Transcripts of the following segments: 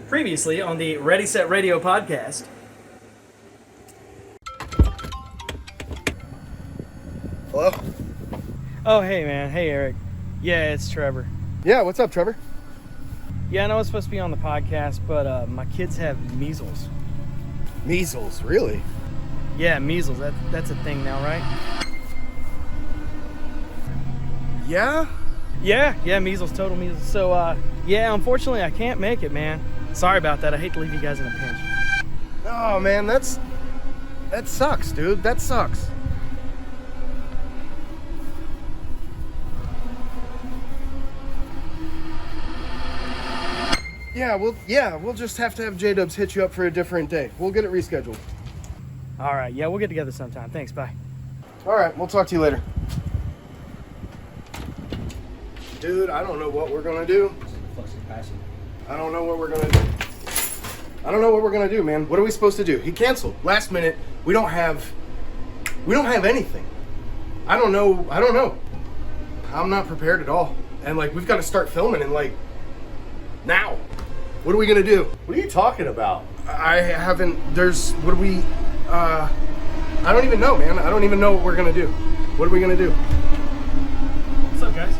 Previously on the Ready Set Radio podcast. Hello? Oh, hey, man. Hey, Eric. Yeah, it's Trevor. Yeah, what's up, Trevor? Yeah, I know it's supposed to be on the podcast, but my kids have measles. Measles, really? Yeah, measles. That's a thing now, right? Yeah? Yeah, measles, total measles. So, yeah, unfortunately, I can't make it, man. Sorry about that. I hate to leave you guys in a pinch. Oh, man, that sucks, dude. That sucks. We'll just have to have J-Dubz hit you up for a different day. We'll get it rescheduled. All right, yeah, we'll get together sometime. Thanks, bye. All right, we'll talk to you later. Dude, I don't know what we're gonna do. I don't know what we're gonna do, man. What are we supposed to do? He canceled last minute. We don't have anything. I don't know. I'm not prepared at all. And like, we've got to start filming and like now. What are we gonna do? What are you talking about? I don't even know, man. I don't even know what we're gonna do. What are we gonna do? What's up, guys?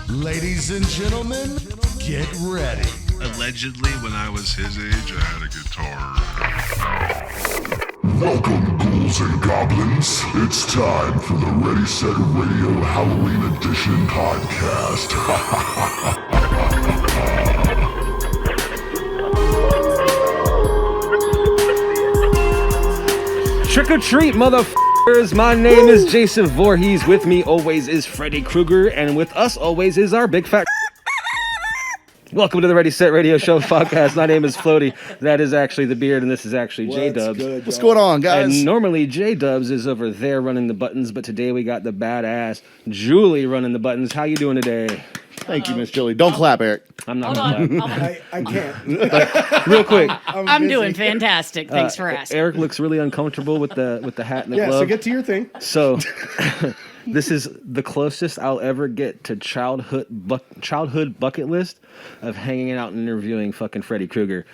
Ladies and gentlemen, get ready. Allegedly, when I was his age, I had a guitar. Welcome, ghouls and goblins. It's time for the Ready Set Radio Halloween Edition podcast. Trick or treat, motherfuckers! My name is Jason Voorhees. With me always is Freddy Krueger, and with us always is our big fat. Welcome to the Ready Set Radio Show podcast. My name is Floaty. That is actually the beard, and this is actually J-Dubz. What's going on, guys? And normally J-Dubz is over there running the buttons, but today we got the badass Julie running the buttons. How you doing today? Thank you, Miss Julie. Don't clap, Eric. I'm not gonna clap. I can't. But real quick, I'm doing fantastic. Thanks for asking. Eric looks really uncomfortable with the hat and the Yeah, glove. so get to your thing. So, this is the closest I'll ever get to childhood bucket list of hanging out and interviewing fucking Freddy Krueger.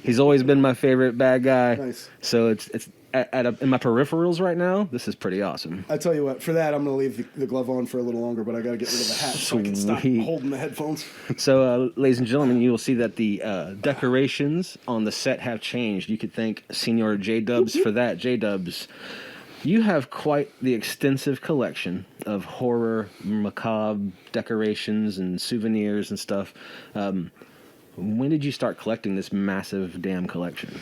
He's always been my favorite bad guy. Nice. So it's in my peripherals right now. This is pretty awesome. I tell you what, for that I'm gonna leave the glove on for a little longer, but I gotta get rid of the hat so I can stop Sweet. holding the headphones. So, ladies and gentlemen, you will see that the decorations on the set have changed. You could thank Senior J-Dubz for that. J-Dubz, you have quite the extensive collection of horror, macabre decorations and souvenirs and stuff. When did you start collecting this massive damn collection?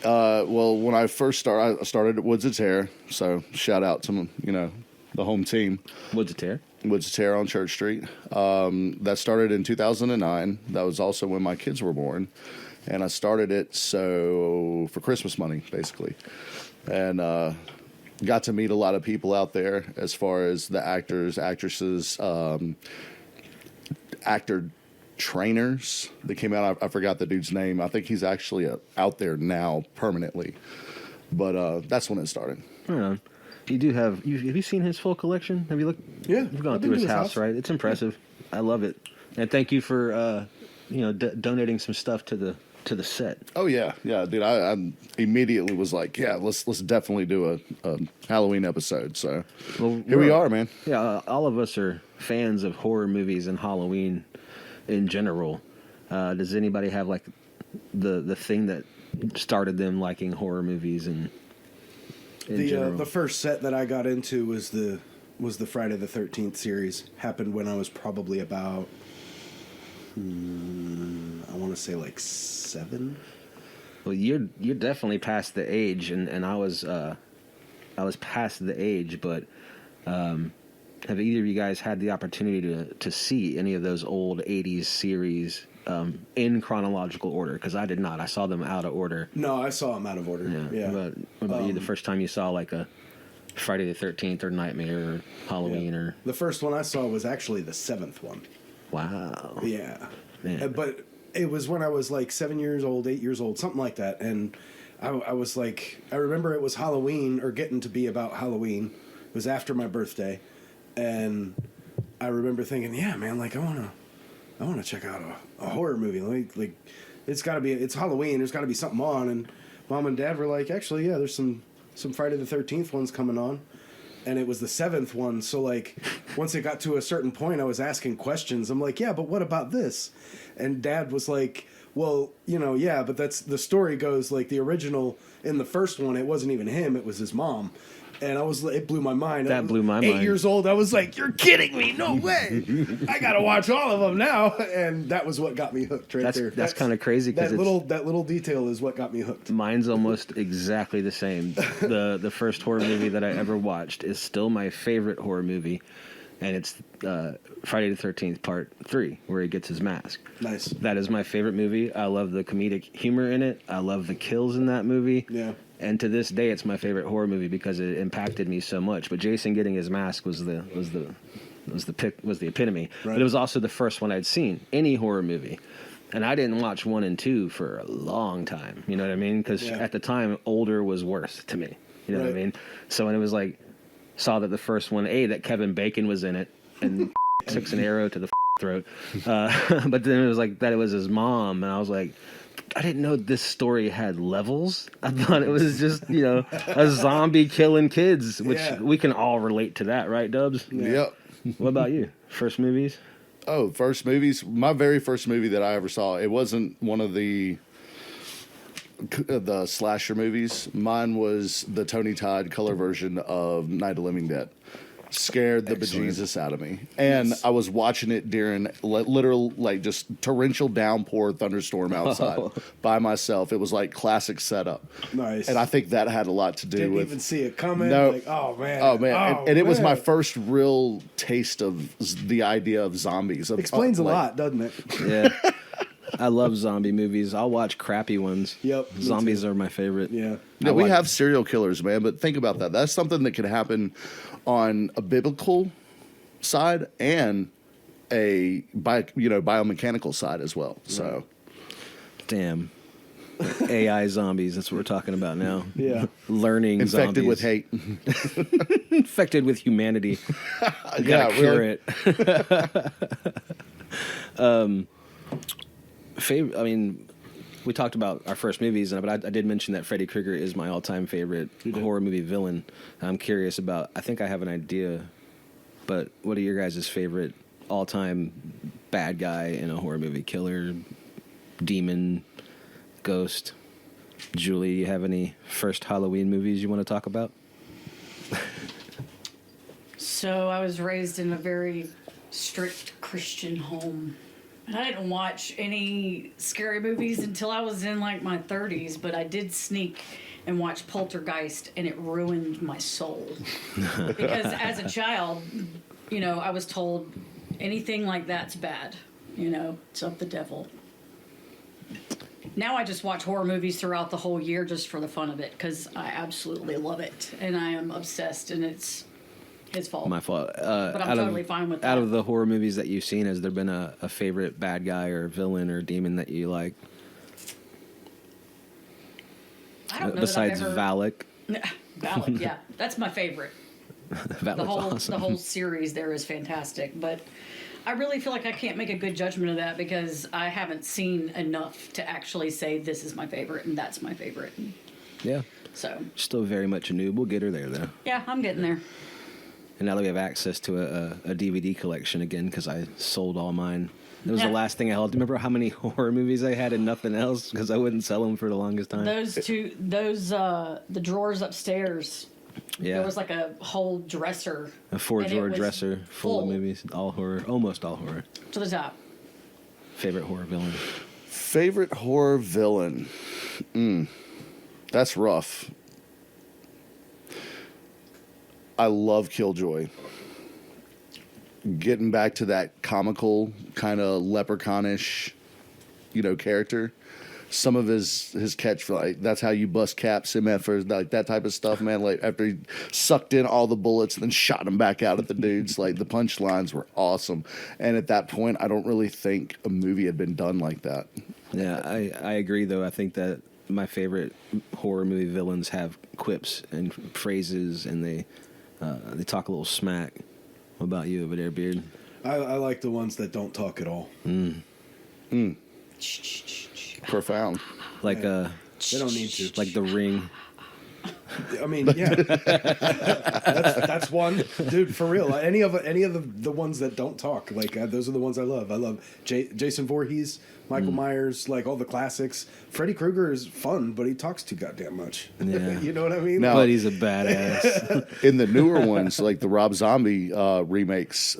Well, when I first started, I started at Woods of Terror. So shout out to the home team. Woods of Terror? Woods of Terror on Church Street. That started in 2009. That was also when my kids were born, and I started it for Christmas money, basically, and got to meet a lot of people out there as far as the actors, actresses, actor trainers that came out. I forgot the dude's name. I think he's actually out there now permanently, but that's when it started. You do have you seen his full collection? Have you looked? Yeah, You've gone I've through been his to his house, house. right? It's impressive. I love it, and thank you for donating some stuff to the set. Oh yeah, dude. I immediately was like, yeah, let's definitely do a Halloween episode. So here we are, man. Yeah, all of us are fans of horror movies and Halloween in general. Does anybody have like the thing that started them liking horror movies and in general? The first set that I got into was the Friday the 13th series. Happened when I was probably about I want to say like 7. Well, you're definitely past the age, and I was past the age, but have either of you guys had the opportunity to see any of those old 80s series in chronological order? Because I did not. I saw them out of order. No, I saw them out of order. Yeah. But what about you? The first time you saw like a Friday the 13th or Nightmare or Halloween or... The first one I saw was actually the 7th one. Wow. Yeah. Man. But It was when I was like 7 years old, 8 years old, something like that. And I was like, I remember it was Halloween, or getting to be about Halloween. It was after my birthday. And I remember thinking, yeah, man, like I want to check out a horror movie. Like it's Halloween. There's got to be something on. And Mom and Dad were like, actually, yeah, there's some Friday the 13th ones coming on. And it was the 7th one. So like once it got to a certain point, I was asking questions. I'm like, yeah, but what about this? And Dad was like, well, yeah, but that's the story goes like the original in the first one. It wasn't even him. It was his mom. And it blew my mind. That blew my mind. 8 years old. I was like, you're kidding me. No way. I got to watch all of them now. And that was what got me hooked there. That's kind of crazy. That little detail is what got me hooked. Mine's almost exactly the same. The first horror movie that I ever watched is still my favorite horror movie. And it's Friday the 13th Part 3, where he gets his mask. Nice. That is my favorite movie. I love the comedic humor in it. I love the kills in that movie. Yeah. And to this day, it's my favorite horror movie because it impacted me so much. But Jason getting his mask was the epitome. Right. But it was also the first one I'd seen, any horror movie. And I didn't watch 1 and 2 for a long time. You know what I mean? Because at the time, older was worse to me. You know what I mean? So when it was like, saw that the first one, that Kevin Bacon was in it and took an arrow to the throat. But then it was like that it was his mom. And I was like, I didn't know this story had levels. I thought it was just, a zombie killing kids, which we can all relate to that, right, Dubs? Yeah. Yep. What about you? First movies? Oh, first movies. My very first movie that I ever saw, it wasn't one of the slasher movies. Mine was the Tony Todd color version of Night of the Living Dead. Scared the bejesus out of me. And I was watching it during literal, like, just torrential downpour thunderstorm outside by myself. It was like classic setup. Nice. And I think that had a lot to do Didn't with... even see it coming. No. Like, oh, man. Oh, man. And it was my first real taste of the idea of zombies. Explains a lot, doesn't it? Yeah. I love zombie movies. I'll watch crappy ones. Yep. Zombies are my favorite. Yeah. Yeah, we have serial killers, man, but think about that. That's something that could happen on a biblical side and a biomechanical side as well. So, damn. AI zombies, that's what we're talking about now. Yeah. Learning infected zombies. with hate. Infected with humanity. You gotta cure it. We talked about our first movies, but I did mention that Freddy Krueger is my all-time favorite horror movie villain. I'm curious about, I think I have an idea, but what are your guys' favorite all-time bad guy in a horror movie? Killer, demon, ghost? Julie, you have any first Halloween movies you want to talk about? So I was raised in a very strict Christian home. And I didn't watch any scary movies until I was in like my 30s, but I did sneak and watch Poltergeist, and it ruined my soul. Because as a child, I was told anything like that's bad. It's of the devil. Now I just watch horror movies throughout the whole year just for the fun of it, because I absolutely love it, and I am obsessed, and it's his fault. My fault. But I'm totally fine with that. Out of the horror movies that you've seen, has there been a favorite bad guy or villain or demon that you like? I don't know. Besides Valak. Valak, yeah. That's my favorite. Valak's awesome. The whole series there is fantastic. But I really feel like I can't make a good judgment of that because I haven't seen enough to actually say this is my favorite and that's my favorite. Yeah. So. Still very much a noob. We'll get her there, though. Yeah, I'm getting there. And now that we have access to a DVD collection again, because I sold all mine. It was the last thing I held. Do you remember how many horror movies I had and nothing else? Because I wouldn't sell them for the longest time. The drawers upstairs. Yeah. There was like a whole dresser. A 4-drawer dresser full of movies. All horror. Almost all horror. To the top. Favorite horror villain? Favorite horror villain? That's rough. I love Killjoy. Getting back to that comical kind of leprechaunish, character. some of his catch, like that's how you bust caps, MF, or like that type of stuff, man. Like after he sucked in all the bullets and then shot them back out at the dudes, like the punchlines were awesome. And at that point, I don't really think a movie had been done like that. Yeah, I agree though. I think that my favorite horror movie villains have quips and phrases, and they talk a little smack. What about you over there, Beard? I like the ones that don't talk at all. Profound. Like they don't need to. like The Ring. I mean, yeah, that's one, dude. For real, any of the ones that don't talk, like those are the ones I love. I love Jason Voorhees, Michael Myers, like all the classics. Freddy Krueger is fun, but he talks too goddamn much. Yeah. You know what I mean? Now, But he's a badass. in the newer ones, like the Rob Zombie remakes,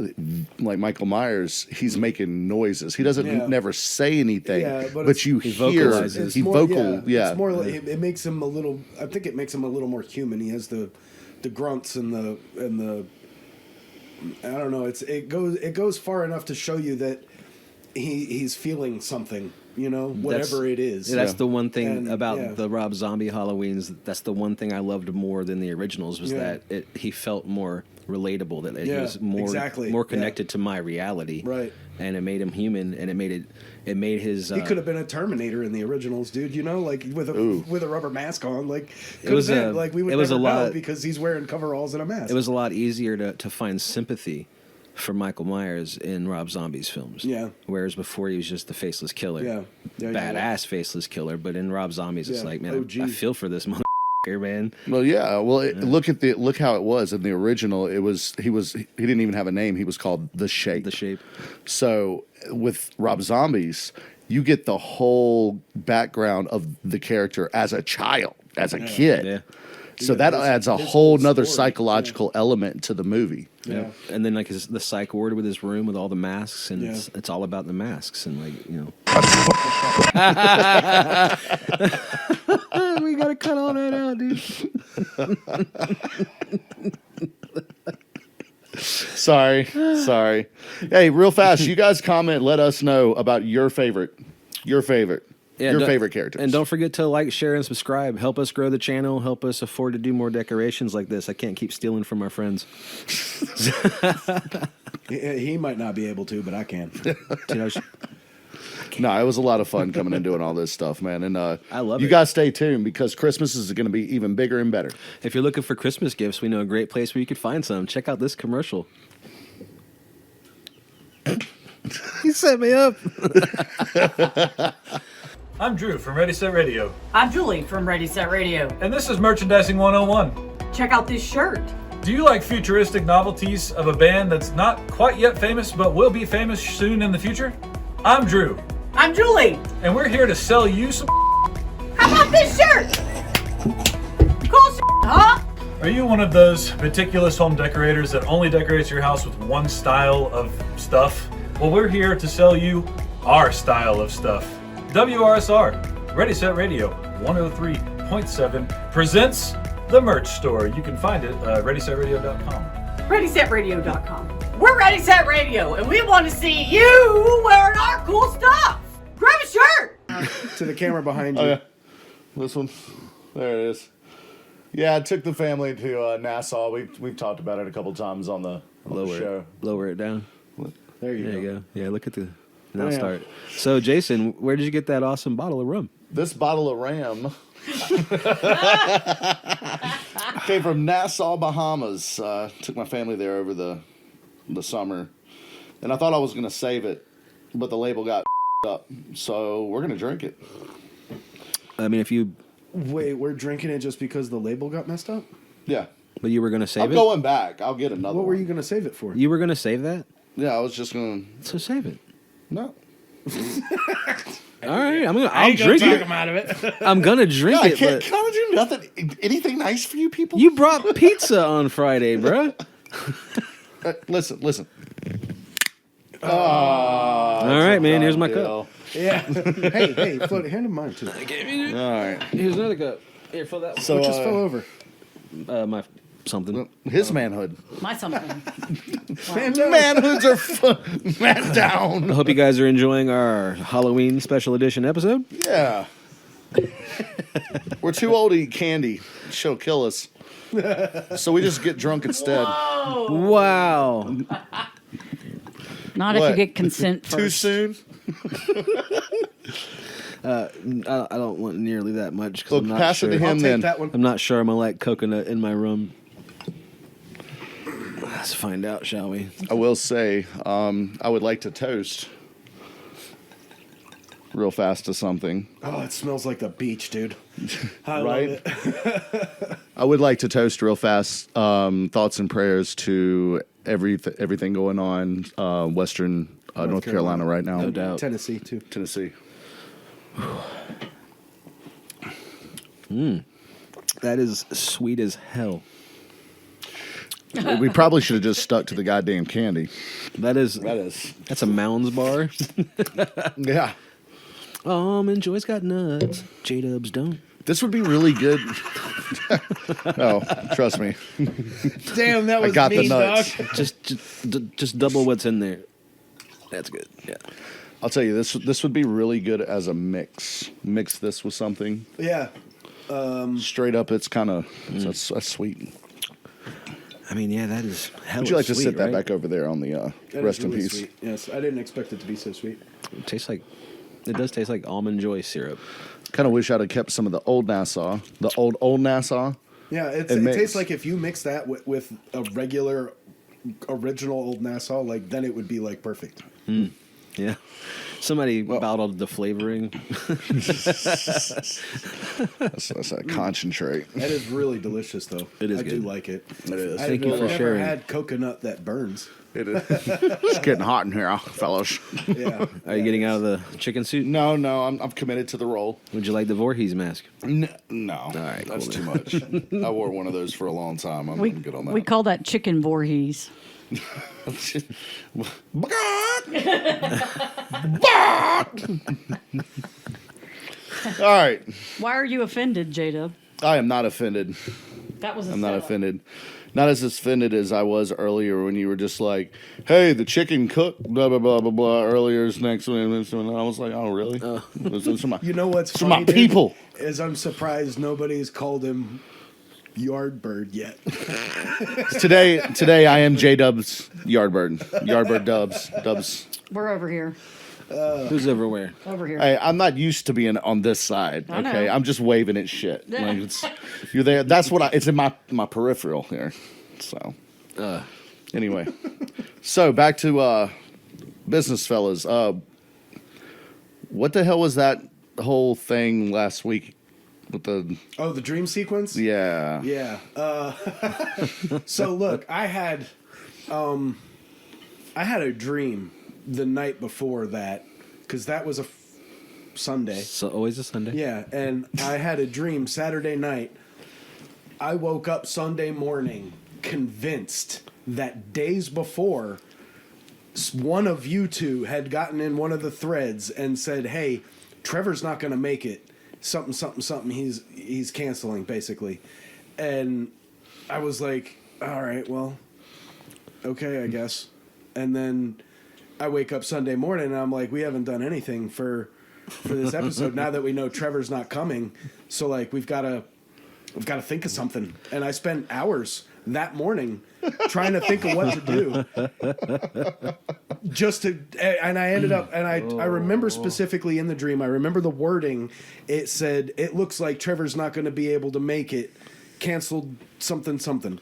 like Michael Myers, he's making noises. He doesn't never say anything, but you hear vocalizes. he vocal. Yeah, it's more like it makes him a little. I think it makes him a little more human. He has the grunts and the. I don't know. It goes far enough to show you that he's feeling something. You know, whatever it is. That's the one thing about the Rob Zombie Halloweens. That's the one thing I loved more than the originals was that he felt more relatable. That he was more connected to my reality. Right. And it made him human, and it made his. He could have been a Terminator in the originals, dude. You know, like with a rubber mask on, like it was like we would never know because he's wearing coveralls and a mask. It was a lot easier to find sympathy for Michael Myers in Rob Zombie's films. Yeah. Whereas before he was just the faceless killer. Yeah. Badass faceless killer. But in Rob Zombie's, it's like, man, I feel for this motherfucker, man. Well, yeah. Well, look how it was in the original. He didn't even have a name. He was called The Shape. The Shape. So with Rob Zombies, you get the whole background of the character as a child, as a kid. Yeah. So that adds a whole nother psychological element to the movie. Yeah. And then like the psych ward with his room with all the masks, and it's all about the masks, and like, you know. We gotta cut all that out, dude. Sorry. Hey, real fast, you guys comment, let us know about your favorite favorite characters. And don't forget to like, share, and subscribe. Help us grow the channel. Help us afford to do more decorations like this. I can't keep stealing from our friends. He might not be able to, but I can. No, it was a lot of fun coming and doing all this stuff, man. And I love it. You guys stay tuned because Christmas is going to be even bigger and better. If you're looking for Christmas gifts, we know a great place where you could find some. Check out this commercial. He set me up. I'm Drew from Ready Set Radio. I'm Julie from Ready Set Radio. And this is Merchandising 101. Check out this shirt. Do you like futuristic novelties of a band that's not quite yet famous but will be famous soon in the future? I'm Drew. I'm Julie. And we're here to sell you some. How about this shirt? Cool huh? Are you one of those meticulous home decorators that only decorates your house with one style of stuff? Well, we're here to sell you our style of stuff. WRSR, Ready Set Radio 103.7 presents the merch store. You can find it at ReadySetRadio.com. ReadySetRadio.com. We're Ready Set Radio, and we want to see you wearing our cool stuff. Grab a shirt. To the camera behind you. Oh, yeah. This one. There it is. Yeah, I took the family to Nassau. We've talked about it a couple times on the show. Lower it down. There you go. Yeah, look at the... Now start. So, Jason, where did you get that awesome bottle of rum? This bottle of ram came from Nassau, Bahamas. Took my family there over the summer, and I thought I was going to save it, but the label got up, so we're going to drink it. I mean, if you... Wait, we're drinking it just because the label got messed up? Yeah. But you were going to save it? I'm going back. I'll get another What were you going to save it for? You were going to save that? Yeah, I was just going to... So save it. No. All right, I'll drink it. Him out of it. I'm gonna drink it. Can I do nothing? Anything nice for you people? You brought pizza on Friday, bro. Listen. All right, man. Here's my cup. Yeah. hey, Float, hand him mine too. I gave you. All right. Here's another cup. Here, fill that one. So, what just fell over? My something. His manhood. My something. Manhoods are fun. Man down. I hope you guys are enjoying our Halloween special edition episode. Yeah. We're too old to eat candy. She'll kill us. So we just get drunk instead. Wow. Not if What? you get consent first. Too soon? I don't want nearly that much because Look, I'm not pass sure. it to him I'll take then. that one. I'm not sure I'm gonna like coconut in my rum. Let's find out, shall we? I will say, I would like to toast real fast to something. Oh, it smells like the beach, dude. I Right? love it. I would like to toast real fast thoughts and prayers to everything going on Western North Carolina right now. No doubt. Tennessee too. Tennessee. That is sweet as hell. We probably should have just stuck to the goddamn candy. That's a Mounds bar. Yeah. Joy's got nuts. J-Dubz don't. This would be really good. Oh, trust me. Damn, that was I got the mean, nuts. dog. Just double what's in there. That's good. Yeah. I'll tell you, this would be really good as a mix. Mix this with something. Yeah. Straight up, it's kind of that's sweet. I mean, yeah, that is hell. Would you like to sweet, sit that right? back over there on the That rest is in really peace? sweet. Yes, I didn't expect it to be so sweet. It does taste like Almond Joy syrup. Kind of wish I'd have kept some of the old Nassau, the old Nassau. Yeah, it mix. tastes like if you mix that with a regular, original Old Nassau, like then it would be like perfect. Yeah. Somebody bottled the flavoring. That's a concentrate. That is really delicious, though. It is I good. do like it. It is. Thank you for I've never sharing. had coconut that burns. It is. It's getting hot in here, fellas. Yeah. Are you getting out of the chicken suit? No, I'm committed to the role. Would you like the Voorhees mask? No, right, that's cool too much. I wore one of those for a long time. I'm good on that. We call that chicken Voorhees. All right. Why are you offended, Jada? I am not offended. That was a I'm not setup. offended. Not as offended as I was earlier when you were just like, "Hey, the chicken cooked blah blah blah blah blah earlier is next one." And I was like, "Oh, really?" Those are my, You know what's those are funny, my dude? people. Is I'm surprised nobody's called him Yardbird yet. Today I am J-Dubz Yardbird Dubs. We're over here. Who's over where? Over here. Hey, I'm not used to being on this side. I know. Okay, I'm just waving at shit. Like you're there. That's what it's in my peripheral here. So anyway, so back to business, fellas. What the hell was that whole thing last week with the? Oh, the dream sequence? Yeah. Yeah. So look, I had a dream the night before that, because that was a Sunday. So always a Sunday. Yeah, and I had a dream Saturday night. I woke up Sunday morning convinced that days before, one of you two had gotten in one of the threads and said, "Hey, Trevor's not going to make it. Something, something, something. He's canceling, basically." And I was like, "All right, well, okay, I guess." And then I wake up Sunday morning and I'm like, "We haven't done anything for this episode now that we know Trevor's not coming. So like we've got to think of something." And I spent hours that morning trying to think of what to do. And I ended up, and I remember specifically in the dream, I remember the wording. It said, "It looks like Trevor's not going to be able to make it. Canceled something, something."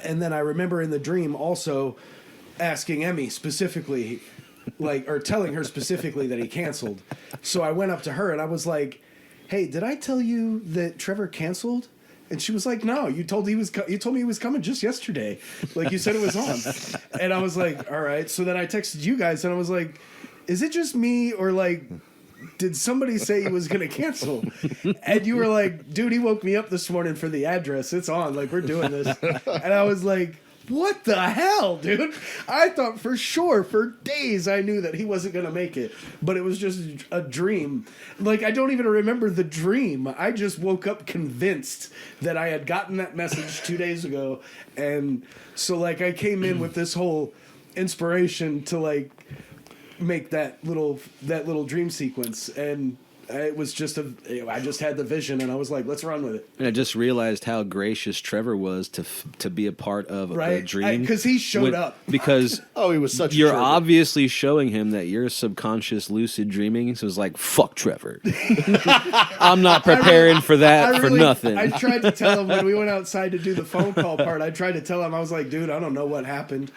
And then I remember in the dream also asking Emmy specifically, or telling her specifically that he canceled. So I went up to her and I was like, "Hey, did I tell you that Trevor canceled?" And she was like, "No, you told me he was coming just yesterday. Like you said it was on." And I was like, "All right." So then I texted you guys and I was like, "Is it just me or like did somebody say he was going to cancel?" And you were like, "Dude, he woke me up this morning for the address. It's on. Like we're doing this." And I was like, "What the hell, dude?" I thought for sure, for days, I knew that he wasn't going to make it. But it was just a dream. Like, I don't even remember the dream. I just woke up convinced that I had gotten that message 2 days ago. And so, like, I came in with this whole inspiration to, like, make that little dream sequence. And It was just I just had the vision, and I was like, let's run with it. And I just realized how gracious Trevor was to be a part of a dream. Because he showed up. Because he was such. You're obviously showing him that your subconscious lucid dreaming. So it's like, fuck Trevor. I'm not preparing for that for nothing. I tried to tell him when we went outside to do the phone call part. I tried to tell him, I was like, dude, I don't know what happened.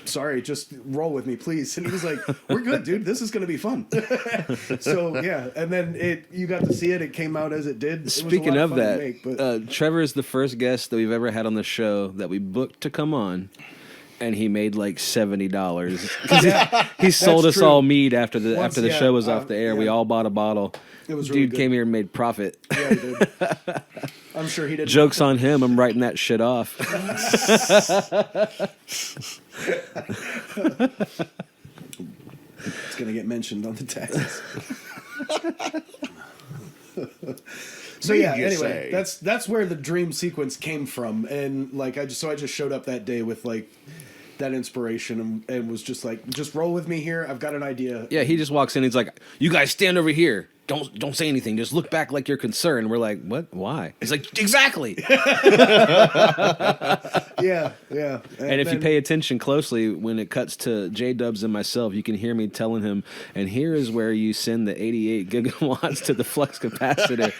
Sorry, just roll with me, please. And he was like, we're good, dude. This is going to be fun. So, yeah. And then you got to see it. It came out as it did. Speaking of that, Trevor is the first guest that we've ever had on the show that we booked to come on. And he made like $70. He sold us all mead after the show was off the air. We all bought a bottle. It was really Dude came here and made profit. Yeah, he did. I'm sure he did. Joke's on him. I'm writing that shit off. It's gonna get mentioned on the taxes. So yeah, anyway, that's where the dream sequence came from, and like I just showed up that day with like that inspiration and was just like, just roll with me here. I've got an idea. Yeah, he just walks in. He's like, "You guys stand over here. Don't say anything. Just look back like you're concerned." We're like, "What? Why?" He's like, "Exactly." Yeah. And if you pay attention closely, when it cuts to J-Dubz and myself, you can hear me telling him, "And here is where you send the 88 gigawatts to the flux capacitor."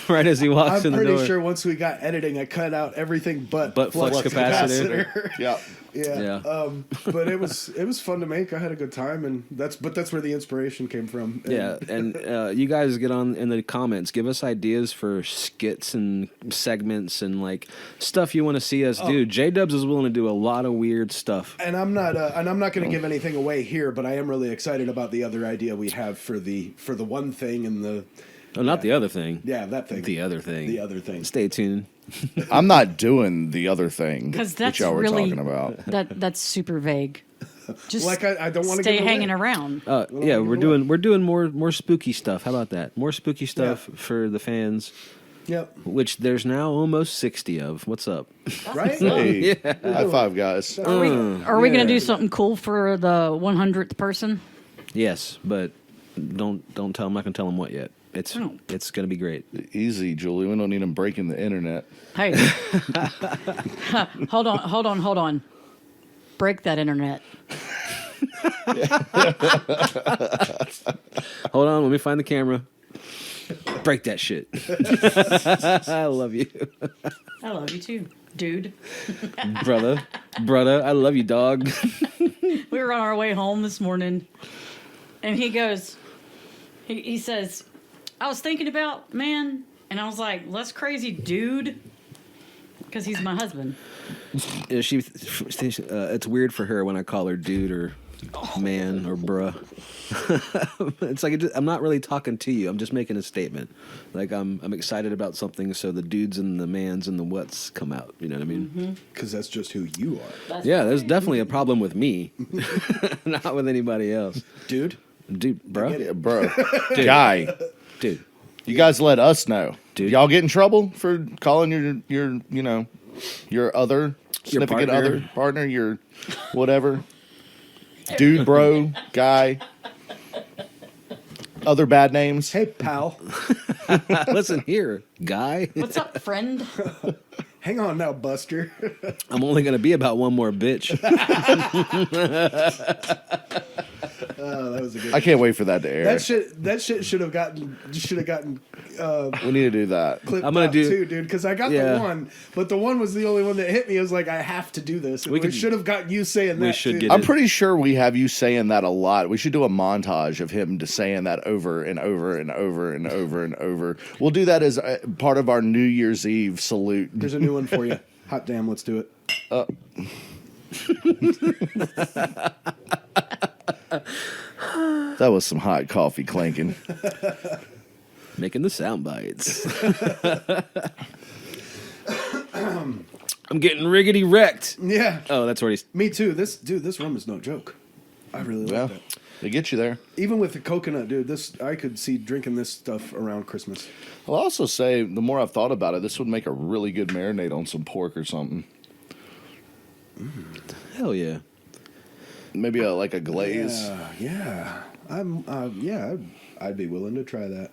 Right as he walks in the door. I'm pretty sure once we got editing, I cut out everything but flux capacitor. Yeah. But it was fun to make. I had a good time, and that's where the inspiration came from. And you guys get on in the comments, give us ideas for skits and segments and like stuff you want to see us do. J-Dubz is willing to do a lot of weird stuff. And I'm not going to give anything away here, but I am really excited about the other idea we have for the one thing and the. Oh, not the other thing. Yeah, that thing. The other thing. The other thing. Stay tuned. I'm not doing the other thing because that's y'all were really talking about. That's super vague. Just like I don't want to stay hanging around. Yeah, we're doing more spooky stuff. How about that? More spooky stuff for the fans. Yep. Which there's now almost 60 of. What's up? Right? Hey, high five, guys. Are we going to do something cool for the 100th person? Yes, but don't tell. I'm not going to tell them what yet. It's going to be great. Easy, Julie. We don't need them breaking the internet. Hey, hold on. Break that internet. Hold on, let me find the camera. Break that shit. I love you. I love you too, dude. Brother, I love you, dog. We were on our way home this morning, and he goes, he says, I was thinking about, man, and I was like, that's crazy, dude, because he's my husband. It's weird for her when I call her dude or man or bruh. It's like I'm not really talking to you. I'm just making a statement. Like I'm excited about something, so the dudes and the mans and the whats come out. You know what I mean? Because that's just who you are. There's definitely a problem with me, not with anybody else. Dude, bro, dude. Guy. Dude, you guys let us know. Dude, y'all get in trouble for calling your other significant other partner, your whatever, dude, bro, guy, other bad names. Hey, pal. Listen here, guy. What's up, friend? Hang on now, Buster. I'm only gonna be about one more bitch. That was a good. I can't wait for that to air. That shit should have gotten. We need to do that. Clipped I'm gonna out do too, dude. Because I got the one, but the one was the only one that hit me. I was like, I have to do this. We should have got you saying that. Too. I'm pretty sure we have you saying that a lot. We should do a montage of him just saying that over and over and over and over and over. We'll do that as part of our New Year's Eve salute. There's a new one for you. Hot damn, let's do it. That was some hot coffee clanking. Making the sound bites. I'm getting riggedy wrecked. Yeah. Oh, that's where he's. Me too. This rum is no joke. I really like that. They get you there. Even with the coconut, dude, I could see drinking this stuff around Christmas. I'll also say, the more I've thought about it, this would make a really good marinade on some pork or something. Hell yeah. Maybe like a glaze. Yeah. I'd be willing to try that.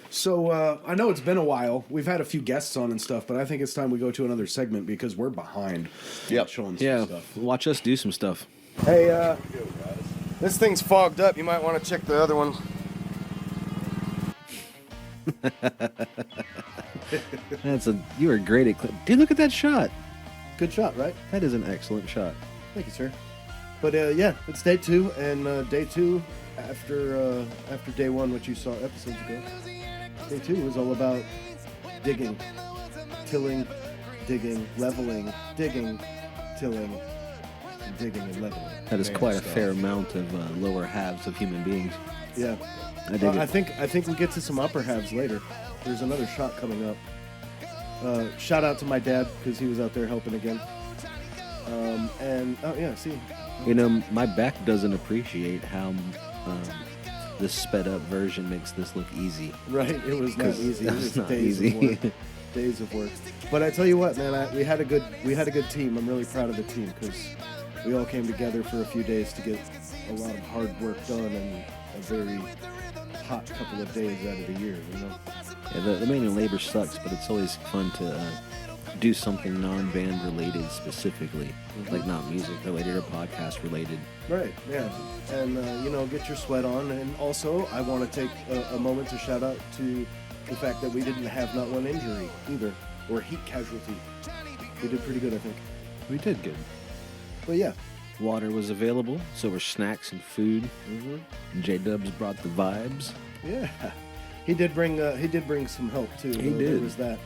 So I know it's been a while. We've had a few guests on and stuff, but I think it's time we go to another segment because we're behind. Yep. Showing some stuff. Watch us do some stuff. Hey, this thing's fogged up. You might want to check the other one. You were great at dude, look at that shot. Good shot, right? That is an excellent shot. Thank you, sir. But it's day 2, and day 2 after day 1, which you saw episodes ago. Day 2 was all about digging, tilling, digging, leveling, digging, tilling, digging, and leveling. That is quite a fair amount of lower halves of human beings. Yeah, I dig it. I think we get to some upper halves later. There's another shot coming up. Shout out to my dad because he was out there helping again. See. You know, my back doesn't appreciate how this sped up version makes this look easy. Right, it was not easy. It was not days easy. of work. Days of work. But I tell you what, man, we had a good team. I'm really proud of the team because we all came together for a few days to get a lot of hard work done in a very hot couple of days out of the year. You know. Yeah, the manual labor sucks, but it's always fun to do something non-band related specifically, like not music related or podcast related. Right, yeah. And, get your sweat on. And also, I want to take a moment to shout out to the fact that we didn't have not one injury either, or heat casualty. We did pretty good, I think. We did good. But yeah. Water was available, so were snacks and food. J-Dubz brought the vibes. Yeah. He did bring some help, too. He did. There was that.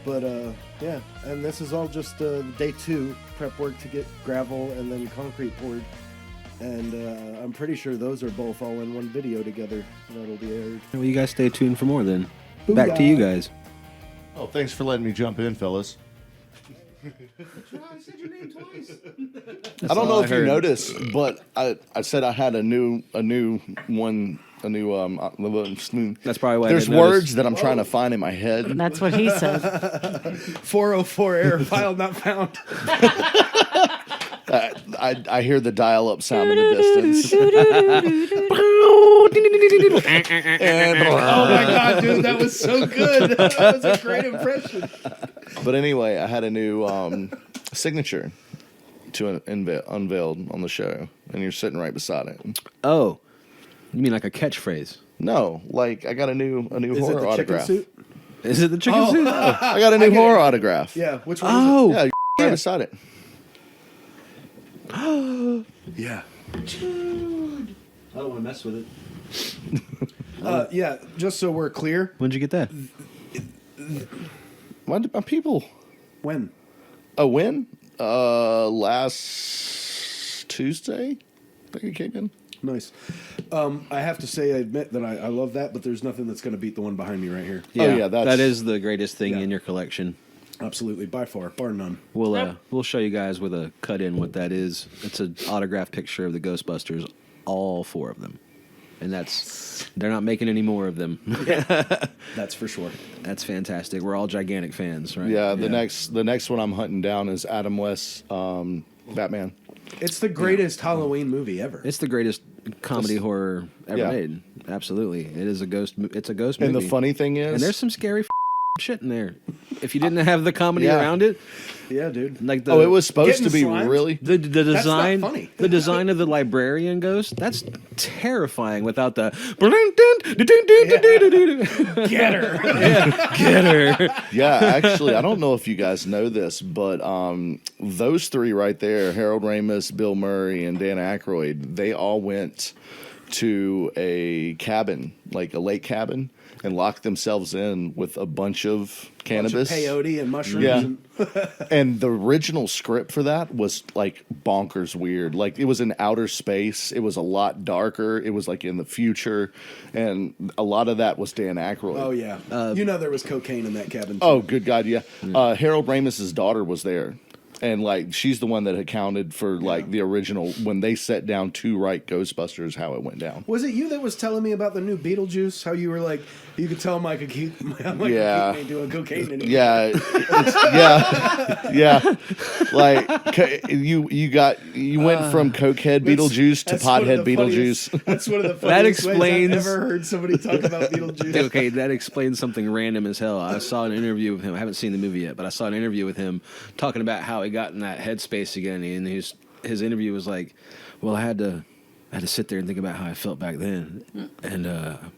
But, and this is all just day 2 prep work to get gravel and then concrete poured. And I'm pretty sure those are both all in one video together. That'll be aired. Well, you guys stay tuned for more then. Back to you guys. Oh, thanks for letting me jump in, fellas. I don't know if you noticed, but I said I had a new one. That's probably why there's words that I'm trying to find in my head. That's what he said. 404 error file not found. I hear the dial-up sound in the distance. Oh my god, dude, that was so good. That was a great impression. But anyway, I had a new signature to unveiled on the show, and you're sitting right beside it. Oh, you mean like a catchphrase? No, like I got a new Is it horror the autograph. chicken suit? Is it the chicken suit? I got a new horror autograph. Yeah, which one Oh, Yeah, right beside it. Yeah. I don't want to mess with it. Yeah, just so we're clear. When'd you get that? My people. When? A win? Last Tuesday, I think it came in. Nice. I have to say, I admit that I love that, but there's nothing that's going to beat the one behind me right here. Yeah, that is the greatest thing in your collection. Absolutely, by far, bar none. We'll show you guys with a cut in what that is. It's an autographed picture of the Ghostbusters, all 4 of them, and they're not making any more of them. That's for sure. That's fantastic. We're all gigantic fans, right? Yeah. The next one I'm hunting down is Adam West's Batman. It's the greatest Halloween movie ever. It's the greatest comedy horror ever made. Absolutely, it is a ghost. It's a ghost movie. And the funny thing is, and there's some scary shit in there. If you didn't have the comedy around it, yeah, dude. Like it was supposed to be slimed? really the design. That's not funny. The design of the librarian ghost. That's terrifying. Without the Get her. get her. Yeah, actually, I don't know if you guys know this, but those 3 right there, Harold Ramis, Bill Murray, and Dan Aykroyd, they all went to a cabin, like a lake cabin, and locked themselves in with a bunch of cannabis. Bunch of peyote and mushrooms. Yeah. And the original script for that was like bonkers weird. Like it was in outer space. It was a lot darker. It was like in the future. And a lot of that was Dan Aykroyd. Oh, yeah. There was cocaine in that cabin, too. Oh, good God, yeah. Harold Ramis' daughter was there. And like she's the one that accounted for like the original when they set down to write Ghostbusters, how it went down. Was it you that was telling me about the new Beetlejuice? How you were like, you could tell Michael Keaton ain't doing cocaine anymore. Yeah, yeah. Like you went from cokehead Beetlejuice to pothead Beetlejuice. That's one of the That funniest ways explains. I've ever heard somebody talk about Beetlejuice. Okay, that explains something random as hell. I saw an interview with him. I haven't seen the movie yet, but I saw an interview with him talking about how he got in that headspace again. And his interview was like, "Well, I had to sit there and think about how I felt back then, and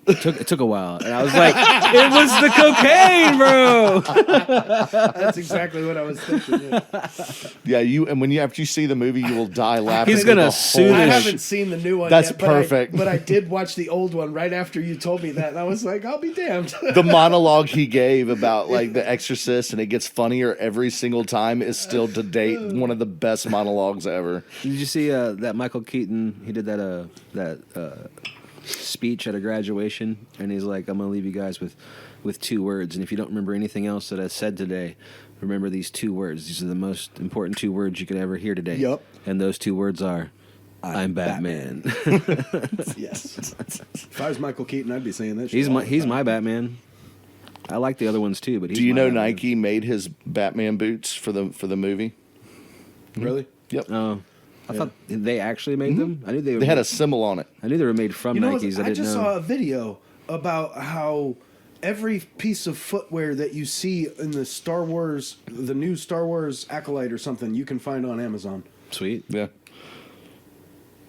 it took a while." And I was like, "It was the cocaine, bro." That's exactly what I was thinking. Yeah, after you see the movie, you will die laughing. He's gonna sue. I haven't seen the new one That's yet. perfect. But I did watch the old one right after you told me that, and I was like, I'll be damned. The monologue he gave about like The Exorcist, and it gets funnier every single time, is still to date one of the best monologues ever. Did you see that Michael Keaton? He did that speech at a graduation, and he's like, "I'm gonna leave you guys with 2 words, and if you don't remember anything else that I said today, remember these 2 words. These are the most important 2 words you could ever hear today. Yup. And those 2 words are, I'm Batman." Yes. If I was Michael Keaton, I'd be saying that. He's my Batman. I like the other ones too, but he's Do you my know Batman. Nike made his Batman boots for the movie? Really? Yep. Oh, I thought they actually made them. I knew they were. They had a symbol on it. I knew they were made from Nikes. I I didn't just know. saw a video about how every piece of footwear that you see in the new Star Wars Acolyte or something, you can find on Amazon. Sweet. Yeah.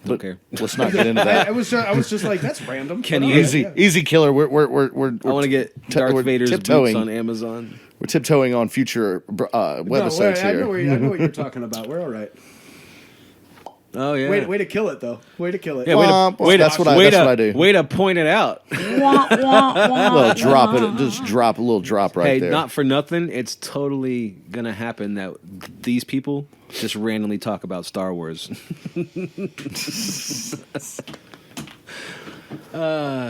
Don't care. Let's not get into that. I was just like, that's random. Can But you- all Easy, right, yeah. easy killer. We're I want to get Darth we're Vader's boots tiptoeing. on Amazon. We're tiptoeing on future webisodes I here. know what you're talking about. We're all right. Oh yeah. Way to kill it, though. Way to kill it. Yeah, That's what I do. Way to point it out. Well, drop it. Just drop a little drop right Hey, there. not for nothing, it's totally gonna happen that these people just randomly talk about Star Wars.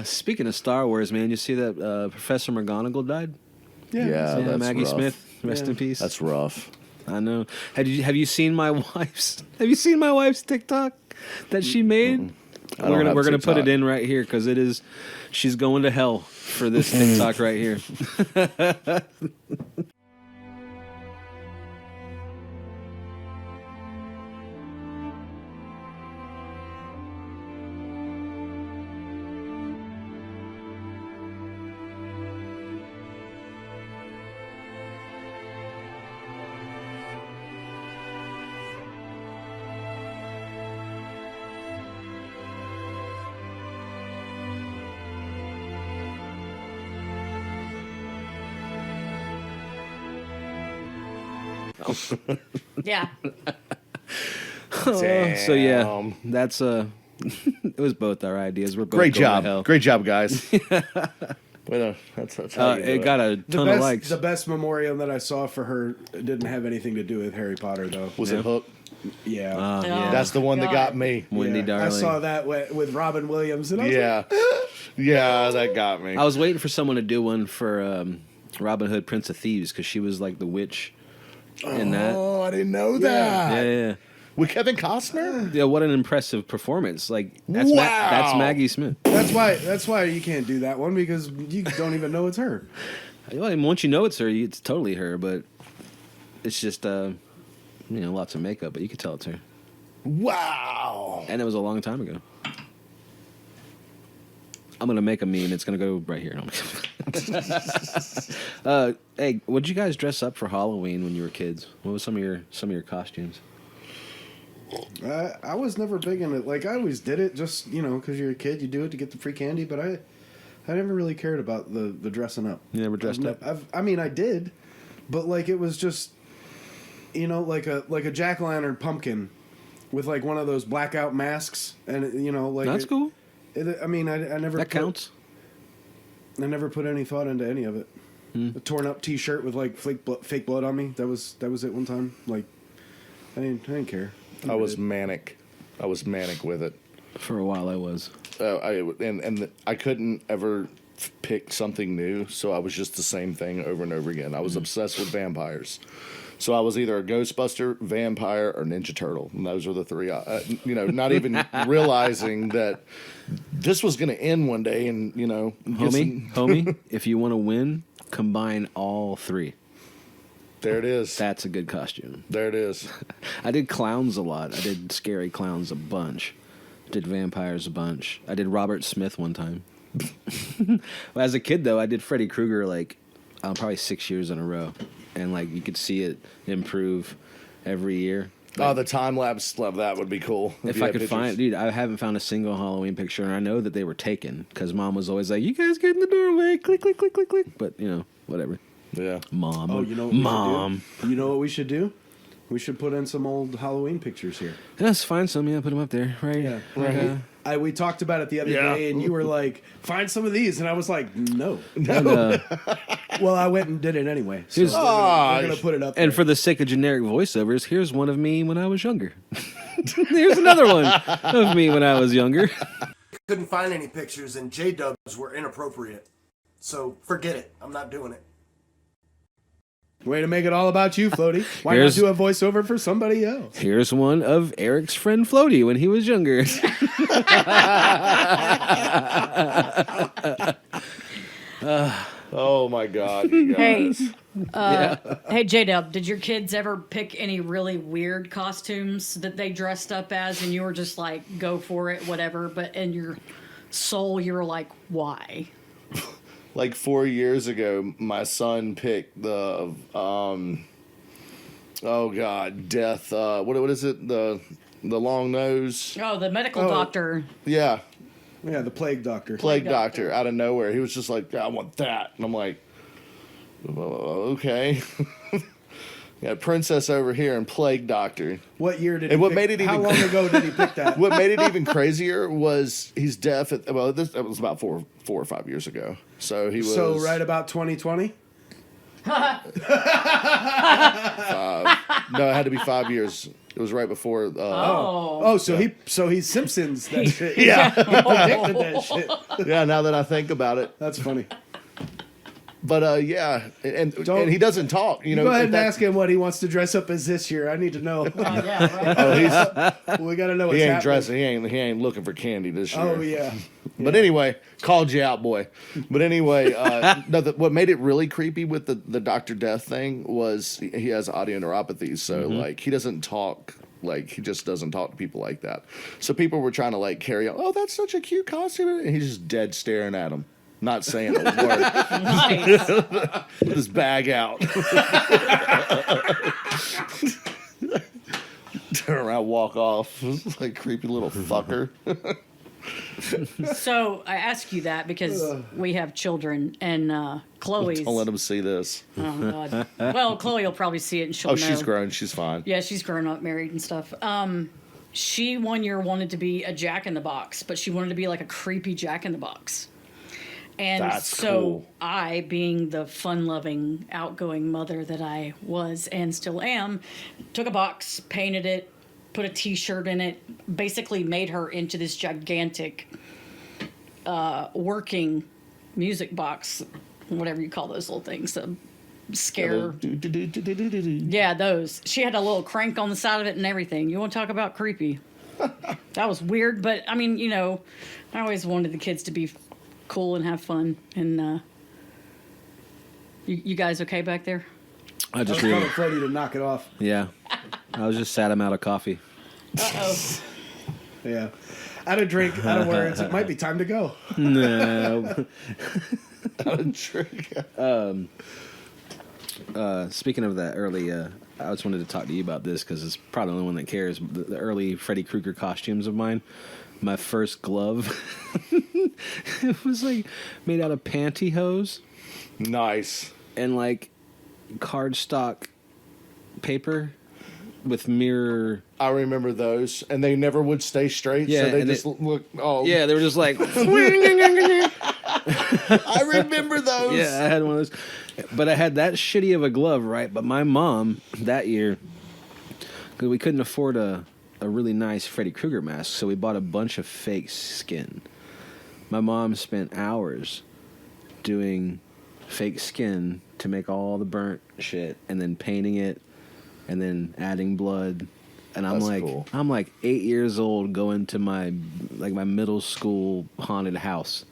Speaking of Star Wars, man, you see that Professor McGonagall died? yeah, that's Maggie rough. Smith, rest in peace. That's rough. I know. Have you seen my wife's TikTok that she made? I don't have We're gonna put TikTok. it in right here because it is. She's going to hell for this TikTok right here. Yeah. So yeah, that's it was both our ideas. We're both Great going to job. hell. Great job, guys. That's how you do It got a ton of likes. The best memoriam that I saw for her didn't have anything to do with Harry Potter, though. Was it Hook? Yeah. Yeah. That's the one that got God. me. Wendy Yeah. Darling. I saw that with Robin Williams, and I was Yeah. Yeah, that got me. I was waiting for someone to do one for Robin Hood, Prince of Thieves, because she was like the witch in that. Oh, I didn't know that. Yeah. With Kevin Costner? Yeah, what an impressive performance! Like that's Wow. that's Maggie Smith. That's why you can't do that one, because you don't even know it's her. Well, and once you know it's her, it's totally her. But it's just lots of makeup, but you could tell it's her. Wow. And it was a long time ago. I'm gonna make a meme. It's gonna go right here. Hey, what did you guys dress up for Halloween when you were kids? What was some of your costumes? I was never big in it. Like, I always did it just, because you're a kid, you do it to get the free candy, but I never really cared about the dressing up. You never dressed up? I did, but like it was just, like a jack-o'-lantern pumpkin with like one of those blackout masks, and like That's cool. I never That counts. I never put any thought into any of it. A torn up T-shirt with like fake blood on me. That was it one time. Like, I didn't care. I was manic. I was manic with it. For a while, I was. I couldn't ever pick something new, so I was just the same thing over and over again. I was obsessed with vampires. So I was either a Ghostbuster, vampire, or Ninja Turtle, and those were the three. Not even realizing that this was going to end one day, and homie, if you want to win, combine all three. There it is. That's a good costume. There it is. I did clowns a lot. I did scary clowns a bunch. Did vampires a bunch. I did Robert Smith one time. As a kid, though, I did Freddy Krueger probably 6 years in a row, and you could see it improve every year. The time lapse of that would be cool. If I could find, dude, I haven't found a single Halloween picture, and I know that they were taken because Mom was always like, "You guys get in the doorway, click, click, click, click, click." But whatever. Yeah, Mom. Oh, you know what Mom. You know what we should do? We should put in some old Halloween pictures here. Yes, find some. Yeah, put them up there. Right. Yeah. Right. We talked about it the other day, and you were like, "Find some of these," and I was like, "No." And, well, I went and did it anyway. So we're gonna put it up. And for the sake of generic voiceovers, here's one of me when I was younger. Here's another one of me when I was younger. Couldn't find any pictures, and J-Dubz were inappropriate. So forget it. I'm not doing it. Way to make it all about you, Floaty. Why not do a voiceover for somebody else? Here's one of Eric's friend Floaty when he was younger. Oh my God, you guys. Hey, J-Dub, did your kids ever pick any really weird costumes that they dressed up as, and you were just like, go for it, whatever, but in your soul, you were like, why? Like 4 years ago, my son picked the death. What is it? The long nose. Oh, the medical doctor. Yeah, the plague doctor. Plague doctor out of nowhere. He was just like, I want that, and I'm like, okay. Got princess over here and plague doctor. What year did? And he what pick, made it even? How long ago did he pick that? What made it even crazier was he's deaf. That was about four or 5 years ago. So he was. So right about 2020. No, it had to be 5 years. It was right before. So he's Simpsons that shit. Yeah, he predicted that shit. Yeah. Now that I think about it, that's funny. But and he doesn't talk. Go ahead and ask him what he wants to dress up as this year. I need to know. We got to know. What's he ain't happening. dressing. He ain't looking for candy this year. Oh yeah. But anyway, called you out, boy. But anyway, what made it really creepy with the Dr. Death thing was he has audio neuropathy, so he doesn't talk. He just doesn't talk to people like that. So people were trying to carry on. Oh, that's such a cute costume, and he's just dead staring at him. Not saying a word. Nice. With his bag out. Turn around, walk off. Like creepy little fucker. So I ask you that because we have children, and Chloe's. Don't let them see this. Oh God. Well, Chloe will probably see it, and she'll know. She's grown. She's fine. Yeah, she's grown up, married, and stuff. She 1 year wanted to be a Jack in the Box, but she wanted to be like a creepy Jack in the Box. And That's so cool. I, being the fun-loving, outgoing mother that I was and still am, took a box, painted it, put a T-shirt in it, basically made her into this gigantic working music box, whatever you call those little things, scare. Yeah, those. She had a little crank on the side of it and everything. You want to talk about creepy? That was weird, but I mean, I always wanted the kids to be cool and have fun. And you guys okay back there? I was kind of ready to knock it off. Yeah, I was just sat him out of coffee. Uh-oh. Yeah, out of drink, out of words. It might be time to go. No. Out of drink. Speaking of that early, I just wanted to talk to you about this because it's probably the only one that cares. The early Freddy Krueger costumes of mine. My first glove, it was made out of pantyhose. Nice. And cardstock paper with mirror. I remember those, and they never would stay straight. Yeah, so they just look. Oh, yeah, they were just like. I remember those. Yeah, I had one of those, but I had that shitty of a glove, right? But my mom that year, because we couldn't afford a really nice Freddy Krueger mask, so we bought a bunch of fake skin. My mom spent hours doing fake skin to make all the burnt shit and then painting it and then adding blood. And I'm That's like, cool. I'm like 8 years old going to my middle school haunted house,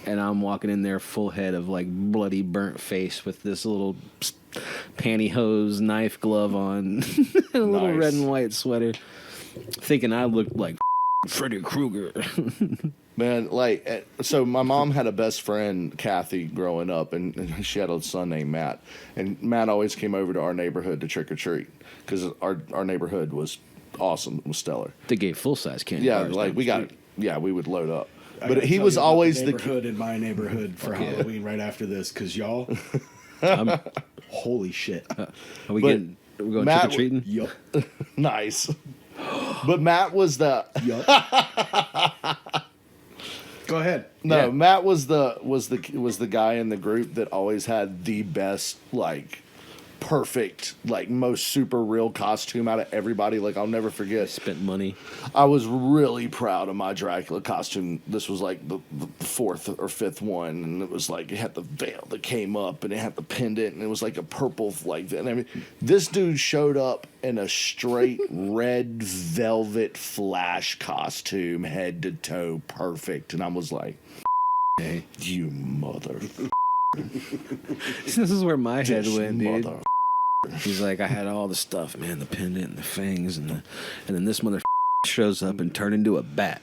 and I'm walking in there full head of like bloody burnt face with this little pantyhose knife glove on, and a little Nice. red and white sweater, thinking I looked like Freddy Krueger. Man, like, so my mom had a best friend, Kathy, growing up, and she had a son named Matt. And Matt always came over to our neighborhood to trick or treat because our neighborhood was awesome. It was stellar. They gave full size candy. Yeah, bars like down we the got, street. yeah, we would load up. I But gotta he tell was you about always the the neighborhood in my neighborhood for Yeah. Halloween right after this, because y'all, holy shit. Are we But getting? Are we going Matt trick or treating? Yup. nice. But Matt was the Yup. Go ahead. no. Yeah. Matt was the guy in the group that always had the best, like, perfect, like, most super real costume out of everybody. Like, I'll never forget. Spent money. I was really proud of my Dracula costume. This was like the fourth or fifth one, and it was like it had the veil that came up, and it had the pendant, and it was like a purple like that. And I mean, this dude showed up in a straight red velvet Flash costume, head to toe, perfect, and I was like, Hey. "You mother, This is where my head this went, dude. mother." He's like, I had all the stuff, man, the pendant and the fangs, and then this mother shows up and turned into a bat.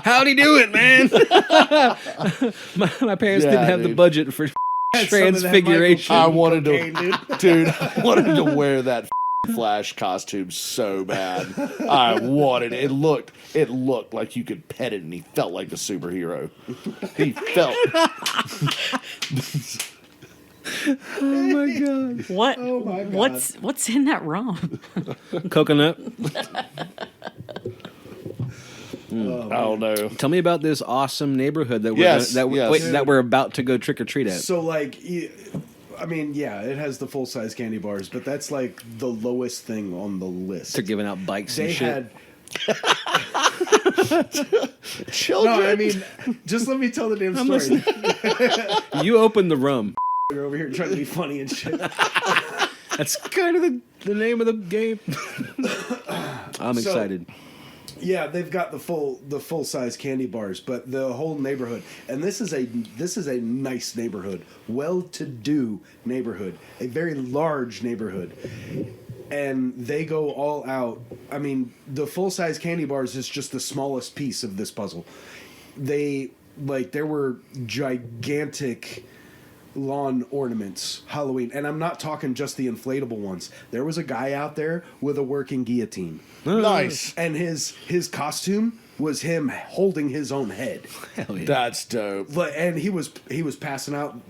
How'd he do it, man? my parents Yeah, didn't have the dude. budget for transfiguration. I wanted cocaine, to, dude. I wanted to wear that Flash costume so bad. I wanted it. It looked like you could pet it, and he felt like a superhero. He felt. Oh my god, What? Oh my God. What's in that rum? coconut. I don't know. Tell me about this awesome neighborhood that we're Yes, yes. that we're about to go trick or treat at. So, like, I mean, yeah, it has the full size candy bars, but that's like the lowest thing on the list. They're giving out bikes They and shit. had. Children. No, I mean, just let me tell the damn I'm story. listening. You opened the rum. You're over here trying to be funny and shit. That's kind of the name of the game. I'm So- excited. Yeah, they've got the full size candy bars, but the whole neighborhood, and this is a nice neighborhood, well-to-do neighborhood, a very large neighborhood, and they go all out. I mean, the full size candy bars is just the smallest piece of this puzzle. There were gigantic lawn ornaments, Halloween, and I'm not talking just the inflatable ones. There was a guy out there with a working guillotine. Nice. And his costume was him holding his own head. Hell yeah. That's dope. And he was passing out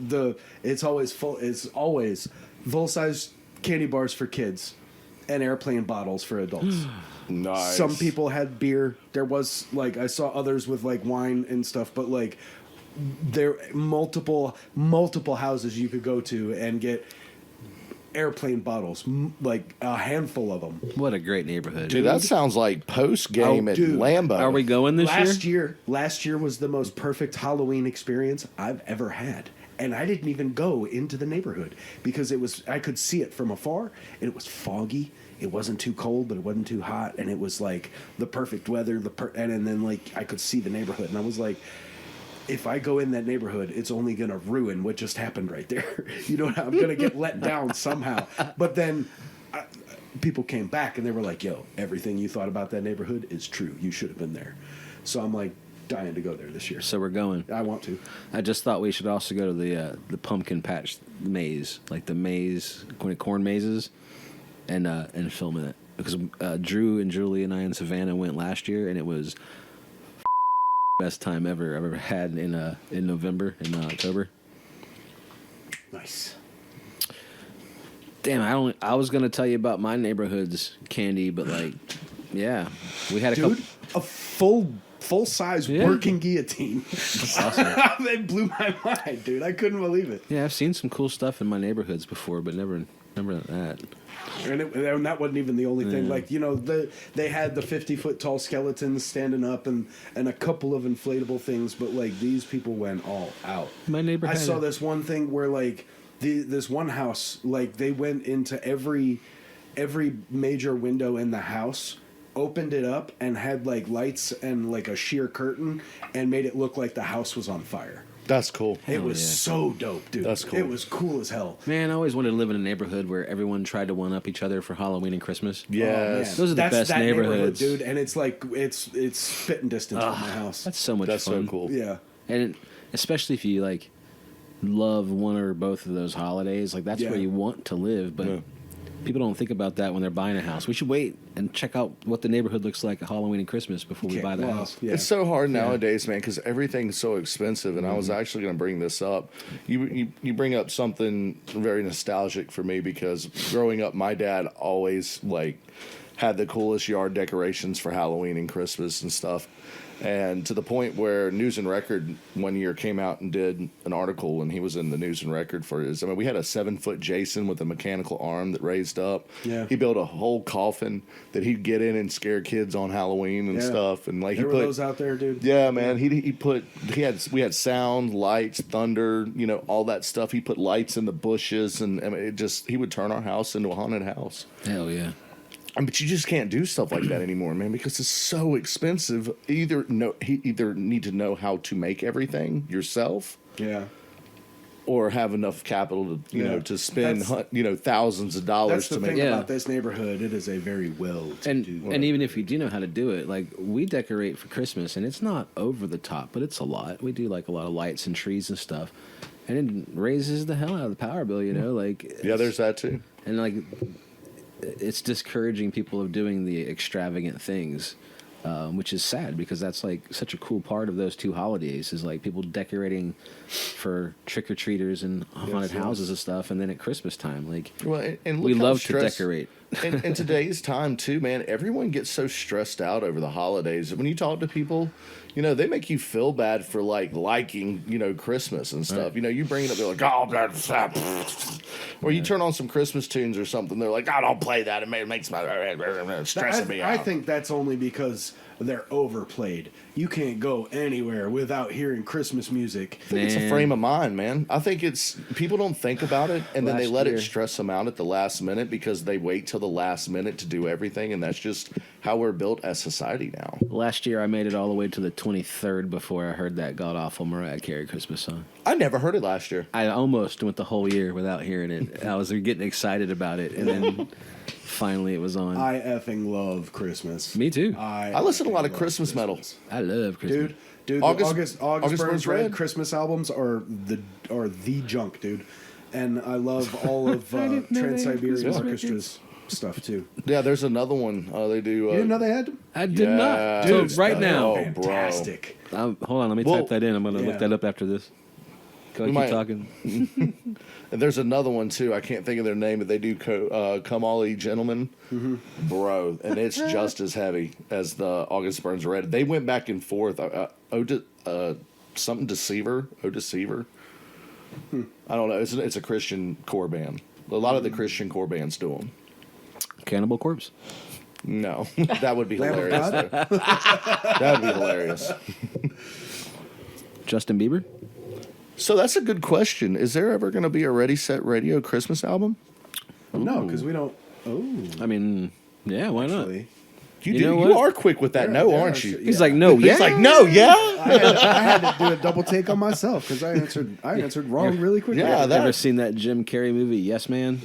it's always full size candy bars for kids and airplane bottles for adults. Nice. Some people had beer. There was I saw others with wine and stuff, but there multiple houses you could go to and get airplane bottles, a handful of them. What a great neighborhood. Dude, that sounds like post game Oh, at dude. Lambeau. Are we going this year? Last year was the most perfect Halloween experience I've ever had. And I didn't even go into the neighborhood because I could see it from afar, and it was foggy. It wasn't too cold, but it wasn't too hot, and it was the perfect weather. And then I could see the neighborhood, and I was like, if I go in that neighborhood, it's only going to ruin what just happened right there. I'm going to get let down somehow. But then people came back and they were like, yo, everything you thought about that neighborhood is true. You should have been there. So I'm dying to go there this year. So we're going. I want to. I just thought we should also go to the pumpkin patch maze, like the maze, corn mazes, and film in it. Because Drew and Julie and I and Savannah went last year, and it was best time I've ever had in November and October. Nice. Damn, I was gonna tell you about my neighborhood's candy, but yeah, we had a Dude, couple. a full size working guillotine. Awesome. They blew my mind, dude. I couldn't believe it. Yeah, I've seen some cool stuff in my neighborhoods before, but never that. And that wasn't even the only thing. They had the 50-foot tall skeletons standing up and a couple of inflatable things, but these people went all out. My neighbor I had saw this one thing where This one house, like they went into every major window in the house, opened it up, and had like lights and like a sheer curtain, and made it look like the house was on fire. That's cool. It was so dope, dude. That's cool. It was cool as hell. Man, I always wanted to live in a neighborhood where everyone tried to one up each other for Halloween and Christmas. Yes. Those are the best that neighborhoods, dude. And it's like it's spitting distance from my house. That's so much That's fun. so cool. Yeah. And especially if you like love one or both of those holidays, like that's Yeah. where you want to live. But Yeah. people don't think about that when they're buying a house. We should wait and check out what the neighborhood looks like at Halloween and Christmas before we buy the house. Yeah. It's so hard nowadays, man, because everything's so expensive. And I was Mm-hmm. actually going to bring this up. You bring up something very nostalgic for me because growing up, my dad always like had the coolest yard decorations for Halloween and Christmas and stuff. And to the point where News and Record one year came out and did an article, and he was in the News and Record for his. I mean, we had a 7-foot Jason with a mechanical arm that raised up. Yeah. He built a whole coffin that he'd get in and scare kids on Halloween and Yeah. stuff. And like There he were put those out there, dude. Yeah, man. We had sound, lights, thunder, all that stuff. He put lights in the bushes, and I mean, he would turn our house into a haunted house. Hell yeah. But you just can't do stuff like that anymore, man, because it's so expensive. He either need to know how to make everything yourself, Yeah. or have enough capital to Yeah. to spend That's- thousands of dollars That's the to make. thing Yeah. about this neighborhood. It is a very And even if you do know how to do it, like we decorate for Christmas, and it's not over the top, but it's a lot. We do like a lot of lights and trees and stuff, and it raises the hell out of the power bill. Like Yeah, there's that too. and like it's discouraging people of doing the extravagant things, which is sad because that's like such a cool part of those two holidays is like people decorating for trick or treaters and haunted houses and stuff, and then at Christmas time, like Well, and we look how love to stressed- decorate. in today's time too, man, everyone gets so stressed out over the holidays. When you talk to people, they make you feel bad for liking, Christmas and stuff. Right. You bring it up, they're like, oh, that's that. Or you turn on some Christmas tunes or something, they're like, I don't play that. It makes my stressing me out. I think that's only because they're overplayed. You can't go anywhere without hearing Christmas music. I think it's a frame of mind, man. I think it's people don't think about it, and then they Last let year. it stress them out at the last minute because they wait till the last minute to do everything, and that's just how we're built as society now. Last year, I made it all the way to the 23rd before I heard that god awful Mariah Carey Christmas song. I never heard it last year. I almost went the whole year without hearing it. I was getting excited about it, and then finally it was on. I effing love Christmas. Me too. I listen to a lot of Christmas metal. I love Christmas. Dude, August the August Burns Burns Red Red. Christmas albums are the junk, dude. And I love all of Trans-Siberian Orchestra's stuff too. Yeah, there's another one. They do. You didn't know they had them? I did not. Dude, So right now, oh, bro. Fantastic. hold on, let me Well, type that in. I'm going to yeah. look that up after this. Go We keep might- talking. And there's another one too. I can't think of their name, but they do "Come All Ye Gentlemen," bro, and it's just as heavy as the August Burns Red. They went back and forth. Something Deceiver, Deceiver. I don't know. It's a Christian core band. A lot of the Christian core bands do them. Cannibal Corpse? No, that would be Lamb of hilarious. God? though. That would be hilarious. Justin Bieber? So that's a good question. Is there ever going to be a Ready Set Radio Christmas album? No, because we don't. Oh, I mean, yeah, why not? actually. You know what? You are quick with that, There- no, there aren't are- you? yeah. He's like, no, yeah. He's like, no, yeah. I had to do a double take on myself because I answered wrong really quickly. Yeah, that- Ever seen that Jim Carrey movie, Yes Man?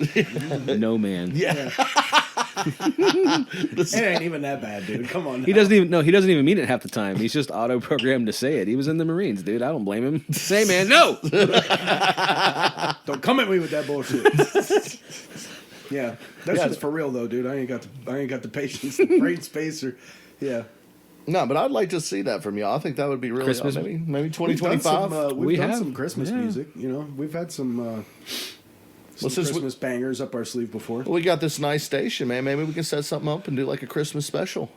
No Man. Yeah. It ain't even that bad, dude. Come on. Now. He doesn't even mean it half the time. He's just auto programmed to say it. He was in the Marines, dude. I don't blame him. Say, man, no. Don't come at me with that bullshit. Yeah, that's Yeah. just for real though, dude. I ain't got the patience, the brain space, or yeah. No, but I'd like to see that from y'all. I think that would be really Christmas? maybe We've done 2025. some, We we've done have. some Christmas Yeah. music. You know, we've had some since we- Christmas bangers up our sleeve before. We got this nice station, man. Maybe we can set something up and do like a Christmas special.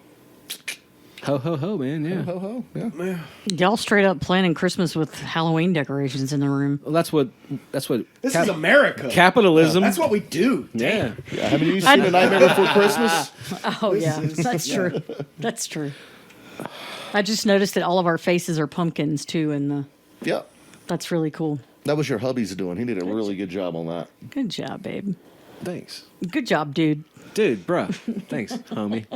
Ho, ho, ho, man, yeah. Ho ho, yeah. Yeah. Y'all straight up planning Christmas with Halloween decorations in the room. Well, that's what This is America. capitalism. That's what we do. yeah. Yeah, haven't you seen A Nightmare Before Christmas? Oh, yeah. That's true. That's true. I just noticed that all of our faces are pumpkins, too, and Yeah. that's really cool. That was your hubby's doing. He did a really good job on that. Good job, babe. Thanks. Good job, dude. Dude, bruh. Thanks, homie.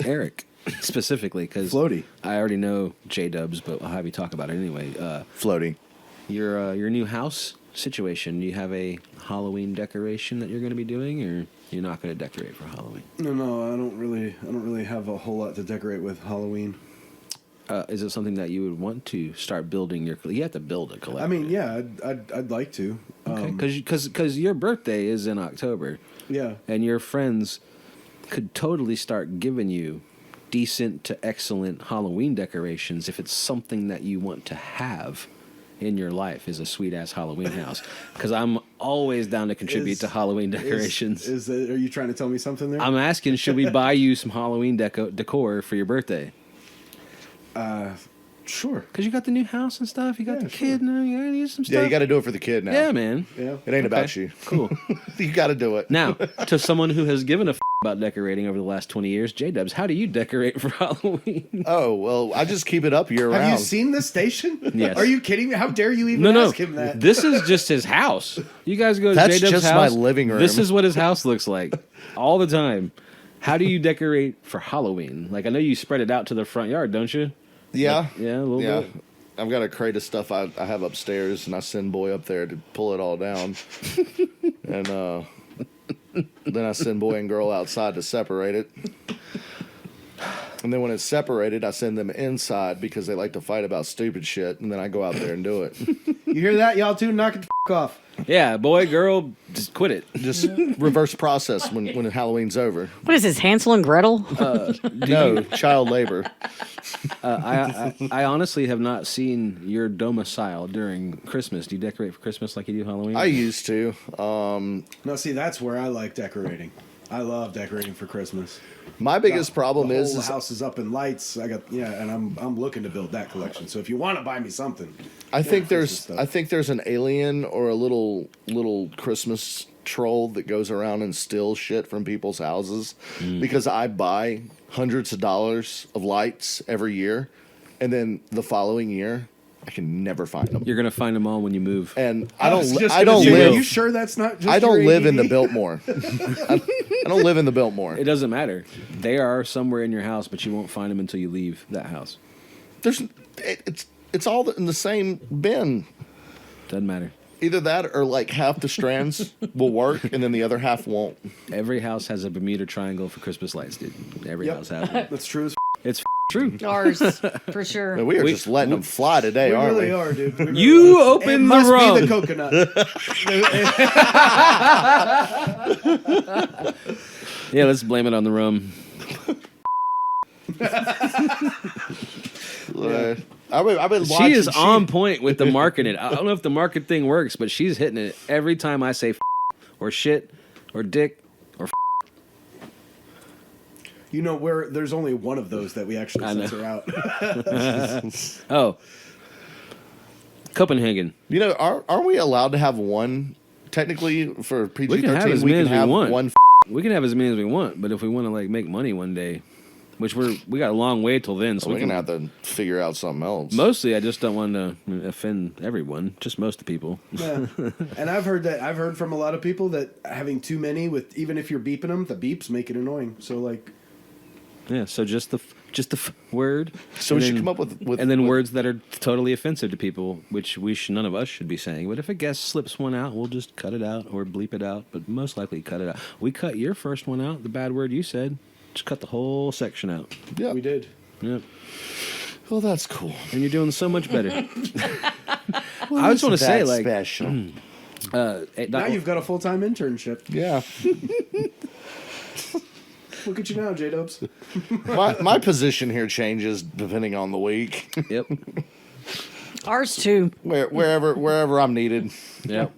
Eric, specifically, because Floaty. I already know J-Dubz, but I'll have you talk about it anyway. Floaty. Your new house situation, do you have a Halloween decoration that you're going to be doing, or you're not going to decorate for Halloween? No, I don't really have a whole lot to decorate with Halloween. Is it something that you would want to start building you have to build a collection? I mean, yeah, I'd like to. Because your birthday is in October. Yeah. And your friends could totally start giving you decent to excellent Halloween decorations if it's something that you want to have in your life, is a sweet ass Halloween house. Because I'm always down to contribute to Halloween decorations. Are you trying to tell me something there? I'm asking, should we buy you some Halloween decor for your birthday? Sure. Because you got the new house and stuff. You got the kid now. You gotta use some stuff. Yeah, you got to do it for the kid now. Yeah, man. Yeah. It ain't about you. Cool. You got to do it. Now, to someone who has given a about decorating over the last 20 years, J-Dubz, how do you decorate for Halloween? Oh, well, I just keep it up year round. Have you seen this station? Yes. Are you kidding me? How dare you even No. ask him that? This is just his house. You guys go to That's J-Dubz' just house. my living room. This is what his house looks like all the time. How do you decorate for Halloween? Like, I know you spread it out to the front yard, don't you? Yeah. Yeah, a little bit. I've got a crate of stuff I have upstairs, and I send Boy up there to pull it all down. And then I send Boy and Girl outside to separate it. And then when it's separated, I send them inside because they like to fight about stupid shit, and then I go out there and do it. You hear that, y'all two? Knock it the off. Yeah, boy, girl, just quit it. Just reverse process when Halloween's over. What is this, Hansel and Gretel? No, child labor. I honestly have not seen your domicile during Christmas. Do you decorate for Christmas like you do Halloween? I used to. No, see, that's where I like decorating. I love decorating for Christmas. My biggest problem the is whole house is up in lights. And I'm looking to build that collection. So if you want to buy me something, I think there's an alien or a little Christmas troll that goes around and steals shit from people's houses because I buy hundreds of dollars of lights every year, and then the following year I can never find them. You're gonna find them all when you move. And I don't live. Are you sure that's not? Just I don't your live in the ADD? Biltmore. I don't live in the Biltmore. It doesn't matter. They are somewhere in your house, but you won't find them until you leave that house. It's all in the same bin. Doesn't matter. Either that or like half the strands will work and then the other half won't. Every house has a Bermuda Triangle for Christmas lights, dude. Every house has one. That's true. It's true. Ours, for sure. Man, we are just letting them fly today, We aren't really we? are, dude. We really You are. open It the must rum. be the coconut. Yeah, let's blame it on the rum. I've been She watching. is on point with the marketing. I don't know if the market thing works, but she's hitting it every time I say or shit or dick or You know where there's only one of those that we actually I know. censor out. Oh. Copenhagen. You know, aren't we allowed to have one? Technically, for PG-13, We can have as many as we have want. one. We can have as many as we want, but if we want to like make money one day, which we got a long way till then, so We're gonna have to figure out something else. Mostly, I just don't want to offend everyone, just most of the people. Yeah. And I've heard from a lot of people that having too many with even if you're beeping them, the beeps make it annoying. So like, Yeah, so just the word. So and we should then- come up with and then words that are totally offensive to people, which none of us should be saying. But if a guest slips one out, we'll just cut it out or bleep it out. But most likely cut it out. We cut your first one out, the bad word you said. Just cut the whole section out. Yeah, we did. Yep. Well, that's cool. And you're doing so much better. Well, I just want to say, that's like, special. now you've got a full-time internship. Yeah. Look at you now, J-Dubz. my position here changes depending on the week. Yep. Ours too. Wherever I'm needed. Yep.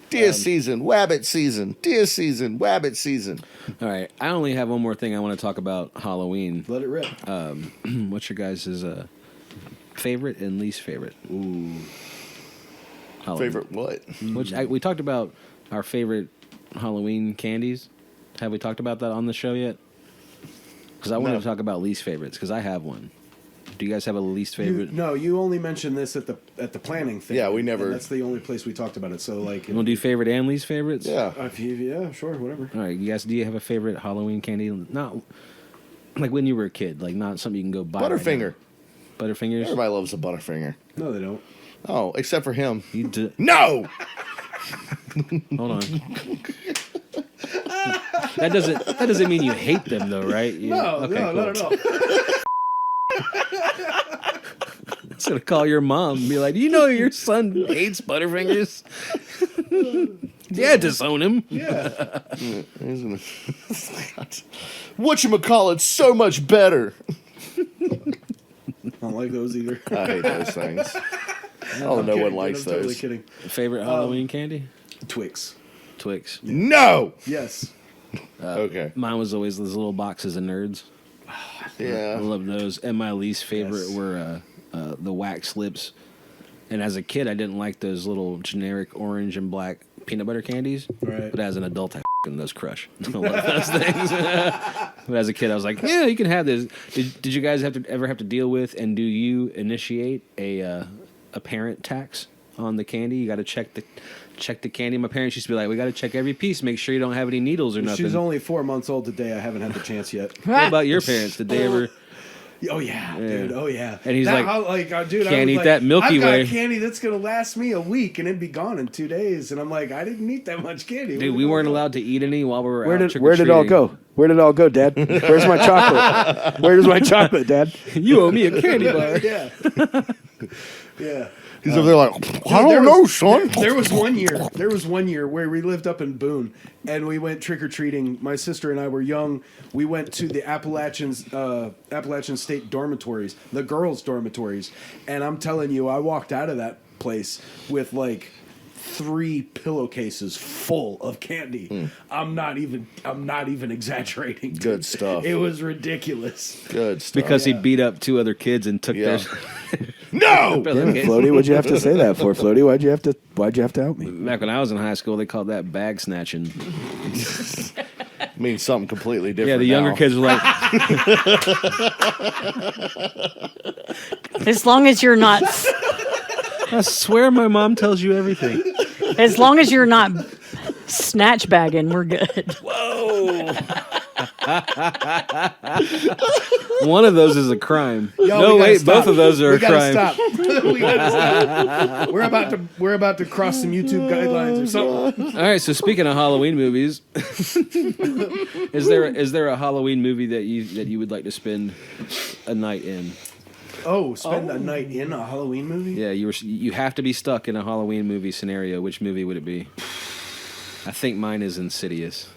Deer season, wabbit season. Deer season, wabbit season. All right. I only have one more thing I want to talk about Halloween. Let it rip. What's your guys' favorite and least favorite? Ooh. Halloween. Favorite what? Which we talked about our favorite Halloween candies. Have we talked about that on the show yet? Because I wanted to talk about least favorites because I have one. Do you guys have a least favorite? No, you only mentioned this at the planning thing. Yeah, we never- and that's the only place we talked about it. So like, You want to do favorite and least favorites? Yeah. yeah, sure, whatever. All right, you guys, do you have a favorite Halloween candy? Not like when you were a kid, like not something you can go buy. right Butterfinger. now. Butterfingers? Everybody loves a Butterfinger. No, they don't. Oh, except for him. You do. No! Hold on. That doesn't mean you hate them though, right? No, not at all. It's gonna call your mom and be like, "Do you know your son hates Butterfingers?" Yeah, disown him. Yeah. Whatchamacallit's so much better. I don't like those either. I hate those things. Oh, no one likes I'm those. Totally kidding. Favorite Halloween candy? Twix. Twix. No! Yes. Okay. Mine was always those little boxes of Nerds. I Yeah. love those. And my least favorite Yes. were the wax lips. And as a kid, I didn't like those little generic orange and black peanut butter candies. Right. But as an adult, I those crush. I love those things. But as a kid, I was like, yeah, you can have this. Did you guys ever have to deal with, and do you initiate a parent tax on the candy? You got to check the candy. My parents used to be like, we got to check every piece, make sure you don't have any needles or nothing. She's only 4 months old today. I haven't had the chance yet. What about your parents? Did they ever? Oh yeah, dude. Oh yeah. And he's that, dude, I can't was eat like, that Milky I've got Way. candy that's gonna last me a week and it'd be gone in 2 days. And I'm like, I didn't eat that much candy. Dude, we weren't allowed to eat any while we were Where out did it all go? Where did it all go, Dad? Where's my chocolate? Where's my chocolate, Dad? You owe me a candy bar. Yeah. Yeah. He's over there like, I don't know, son. There was one year where we lived up in Boone and we went trick or treating. My sister and I were young. We went to the Appalachian State dormitories, the girls' dormitories, and I'm telling you, I walked out of that place with like 3 pillowcases full of candy. I'm not even exaggerating. Dude. Good stuff. It was ridiculous. Good stuff. Because he beat up 2 other kids and took their. No! Damn it, Floaty, what'd you have to say that for, Floaty? Why'd you have to help me? Back when I was in high school, they called that bag snatching. Means something completely different. Yeah, the younger now. kids were like, As long as you're not, I swear my mom tells you everything. as long as you're not snatch bagging, we're good. Whoa. One of those is a crime. Yo, no, we gotta wait, stop. both of those are We a gotta crime. Stop. We gotta stop. We're about to cross some YouTube guidelines or something. All right, so speaking of Halloween movies, is there a Halloween movie that you would like to spend a night in? Oh, spend a night in a Halloween movie? Yeah, you have to be stuck in a Halloween movie scenario. Which movie would it be? I think mine is Insidious.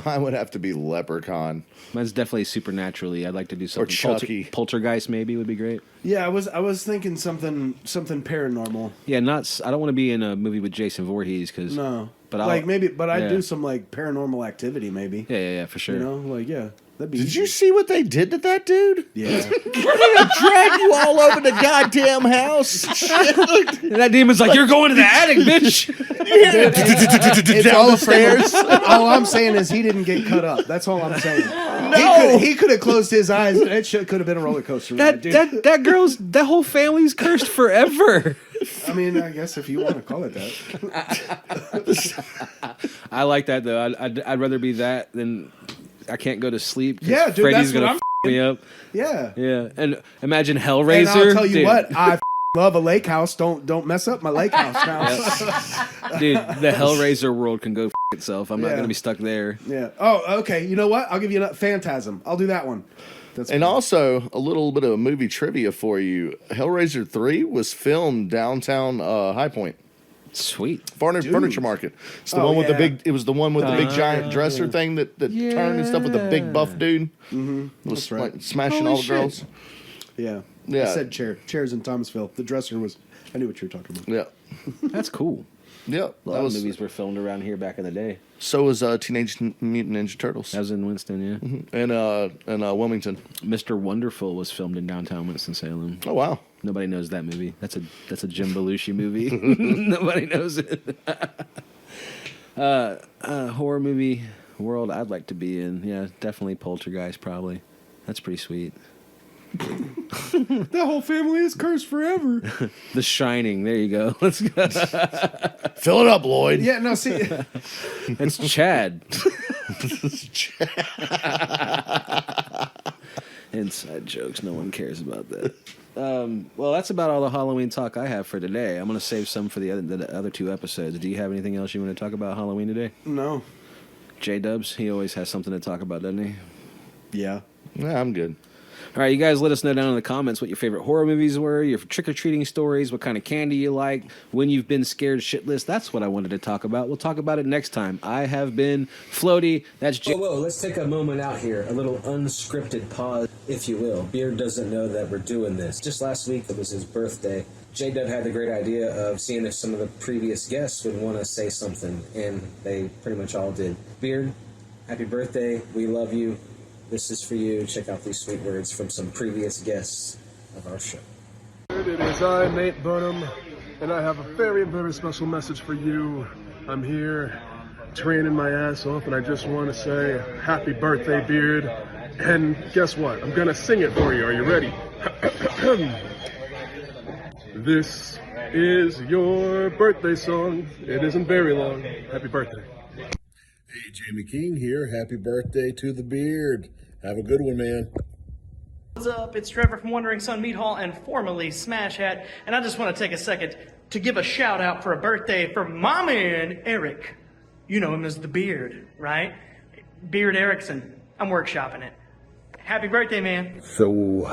Mine would have to be Leprechaun. Mine's definitely supernaturally. I'd like to do something. Chucky. Poltergeist maybe would be great. Yeah, I was thinking something paranormal. Yeah, I don't want to be in a movie with Jason Voorhees because No, but I'd yeah. do some like paranormal activity maybe. Yeah, for sure. You know, like yeah, that'd be. Did you see what they did to that dude? Yeah. We're gonna drag you all over the goddamn house. And that demon's like, "You're going to the attic, bitch." It's Down all the stairs. All I'm saying is he didn't get cut up. That's all I'm saying. No. He could have closed his eyes. It could have been a roller coaster. That whole family's cursed forever. I mean, I guess if you want to call it that. I like that though. I'd rather be that than I can't go to sleep. 'Cause Yeah, dude, Freddy's that's what gonna me up. Yeah. Yeah, and imagine Hellraiser. And I'll tell you dude. what, I love a lake house. Don't mess up my lake house now. Dude, the Hellraiser world can go itself. I'm not Yeah. gonna be stuck there. Yeah. Oh, okay. You know what? I'll give you a Phantasm. I'll do that one. That's And cool. also a little bit of movie trivia for you. Hellraiser 3 was filmed downtown High Point. Sweet. Furniture Market. It's the Oh, one with the yeah. big. It was the one with the big giant dresser thing that turned and stuff with the big buff dude. Mm-hmm. Was That's right. like smashing Holy all the shit. girls. Yeah. Yeah. I said chairs in Thomasville. The dresser was. I knew what you were talking about. Yeah. That's cool. Yeah. A lot of movies were filmed around here back in the day. So was Teenage Mutant Ninja Turtles. That was in Winston, yeah. And Wilmington. Mr. Wonderful was filmed in downtown Winston-Salem. Oh wow. Nobody knows that movie. That's a Jim Belushi movie. Nobody knows it. Horror movie world I'd like to be in. Yeah, definitely Poltergeist probably. That's pretty sweet. That whole family is cursed forever. The Shining. There you go. Let's go. Fill it up, Lloyd. Yeah, no, see. It's Chad. Inside jokes. No one cares about that. Well, that's about all the Halloween talk I have for today. I'm going to save some for the other 2 episodes. Do you have anything else you want to talk about Halloween today? No. J-Dubz, he always has something to talk about, doesn't he? Yeah. Yeah, I'm good. All right, you guys let us know down in the comments what your favorite horror movies were, your trick-or-treating stories, what kind of candy you like, when you've been scared shitless. That's what I wanted to talk about. We'll talk about it next time. I have been Floaty. That's J. Whoa, let's take a moment out here. A little unscripted pause, if you will. Beard doesn't know that we're doing this. Just last week, it was his birthday. J-Dub had the great idea of seeing if some of the previous guests would want to say something, and they pretty much all did. Beard, happy birthday. We love you. This is for you. Check out these sweet words from some previous guests of our show. It is I, Nate Bonham, and I have a very, very special message for you. I'm here training my ass off, and I just want to say happy birthday, Beard. And guess what? I'm going to sing it for you. Are you ready? This is your birthday song. It isn't very long. Happy birthday. Hey, Jamie King here. Happy birthday to the Beard. Have a good one, man. What's up? It's Trevor from Wandering Sun Meat Hall and formerly Smash Hat. And I just want to take a second to give a shout out for a birthday for my man, Eric. You know him as the Beard, right? Beard Erickson. I'm workshopping it. Happy birthday, man. So,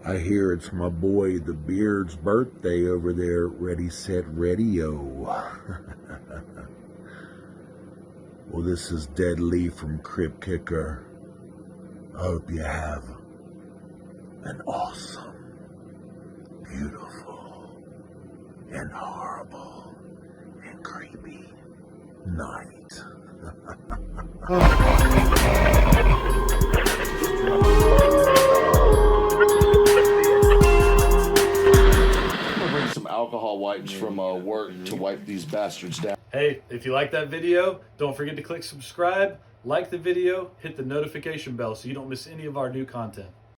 I hear it's my boy the Beard's birthday over there at Ready Set Radio. Well, this is Dead Lee from Crypt Kicker. I hope you have an awesome, beautiful, and horrible, and creepy night. Some alcohol wipes from work to wipe these bastards down. Hey, if you like that video, don't forget to click subscribe, like the video, hit the notification bell so you don't miss any of our new content.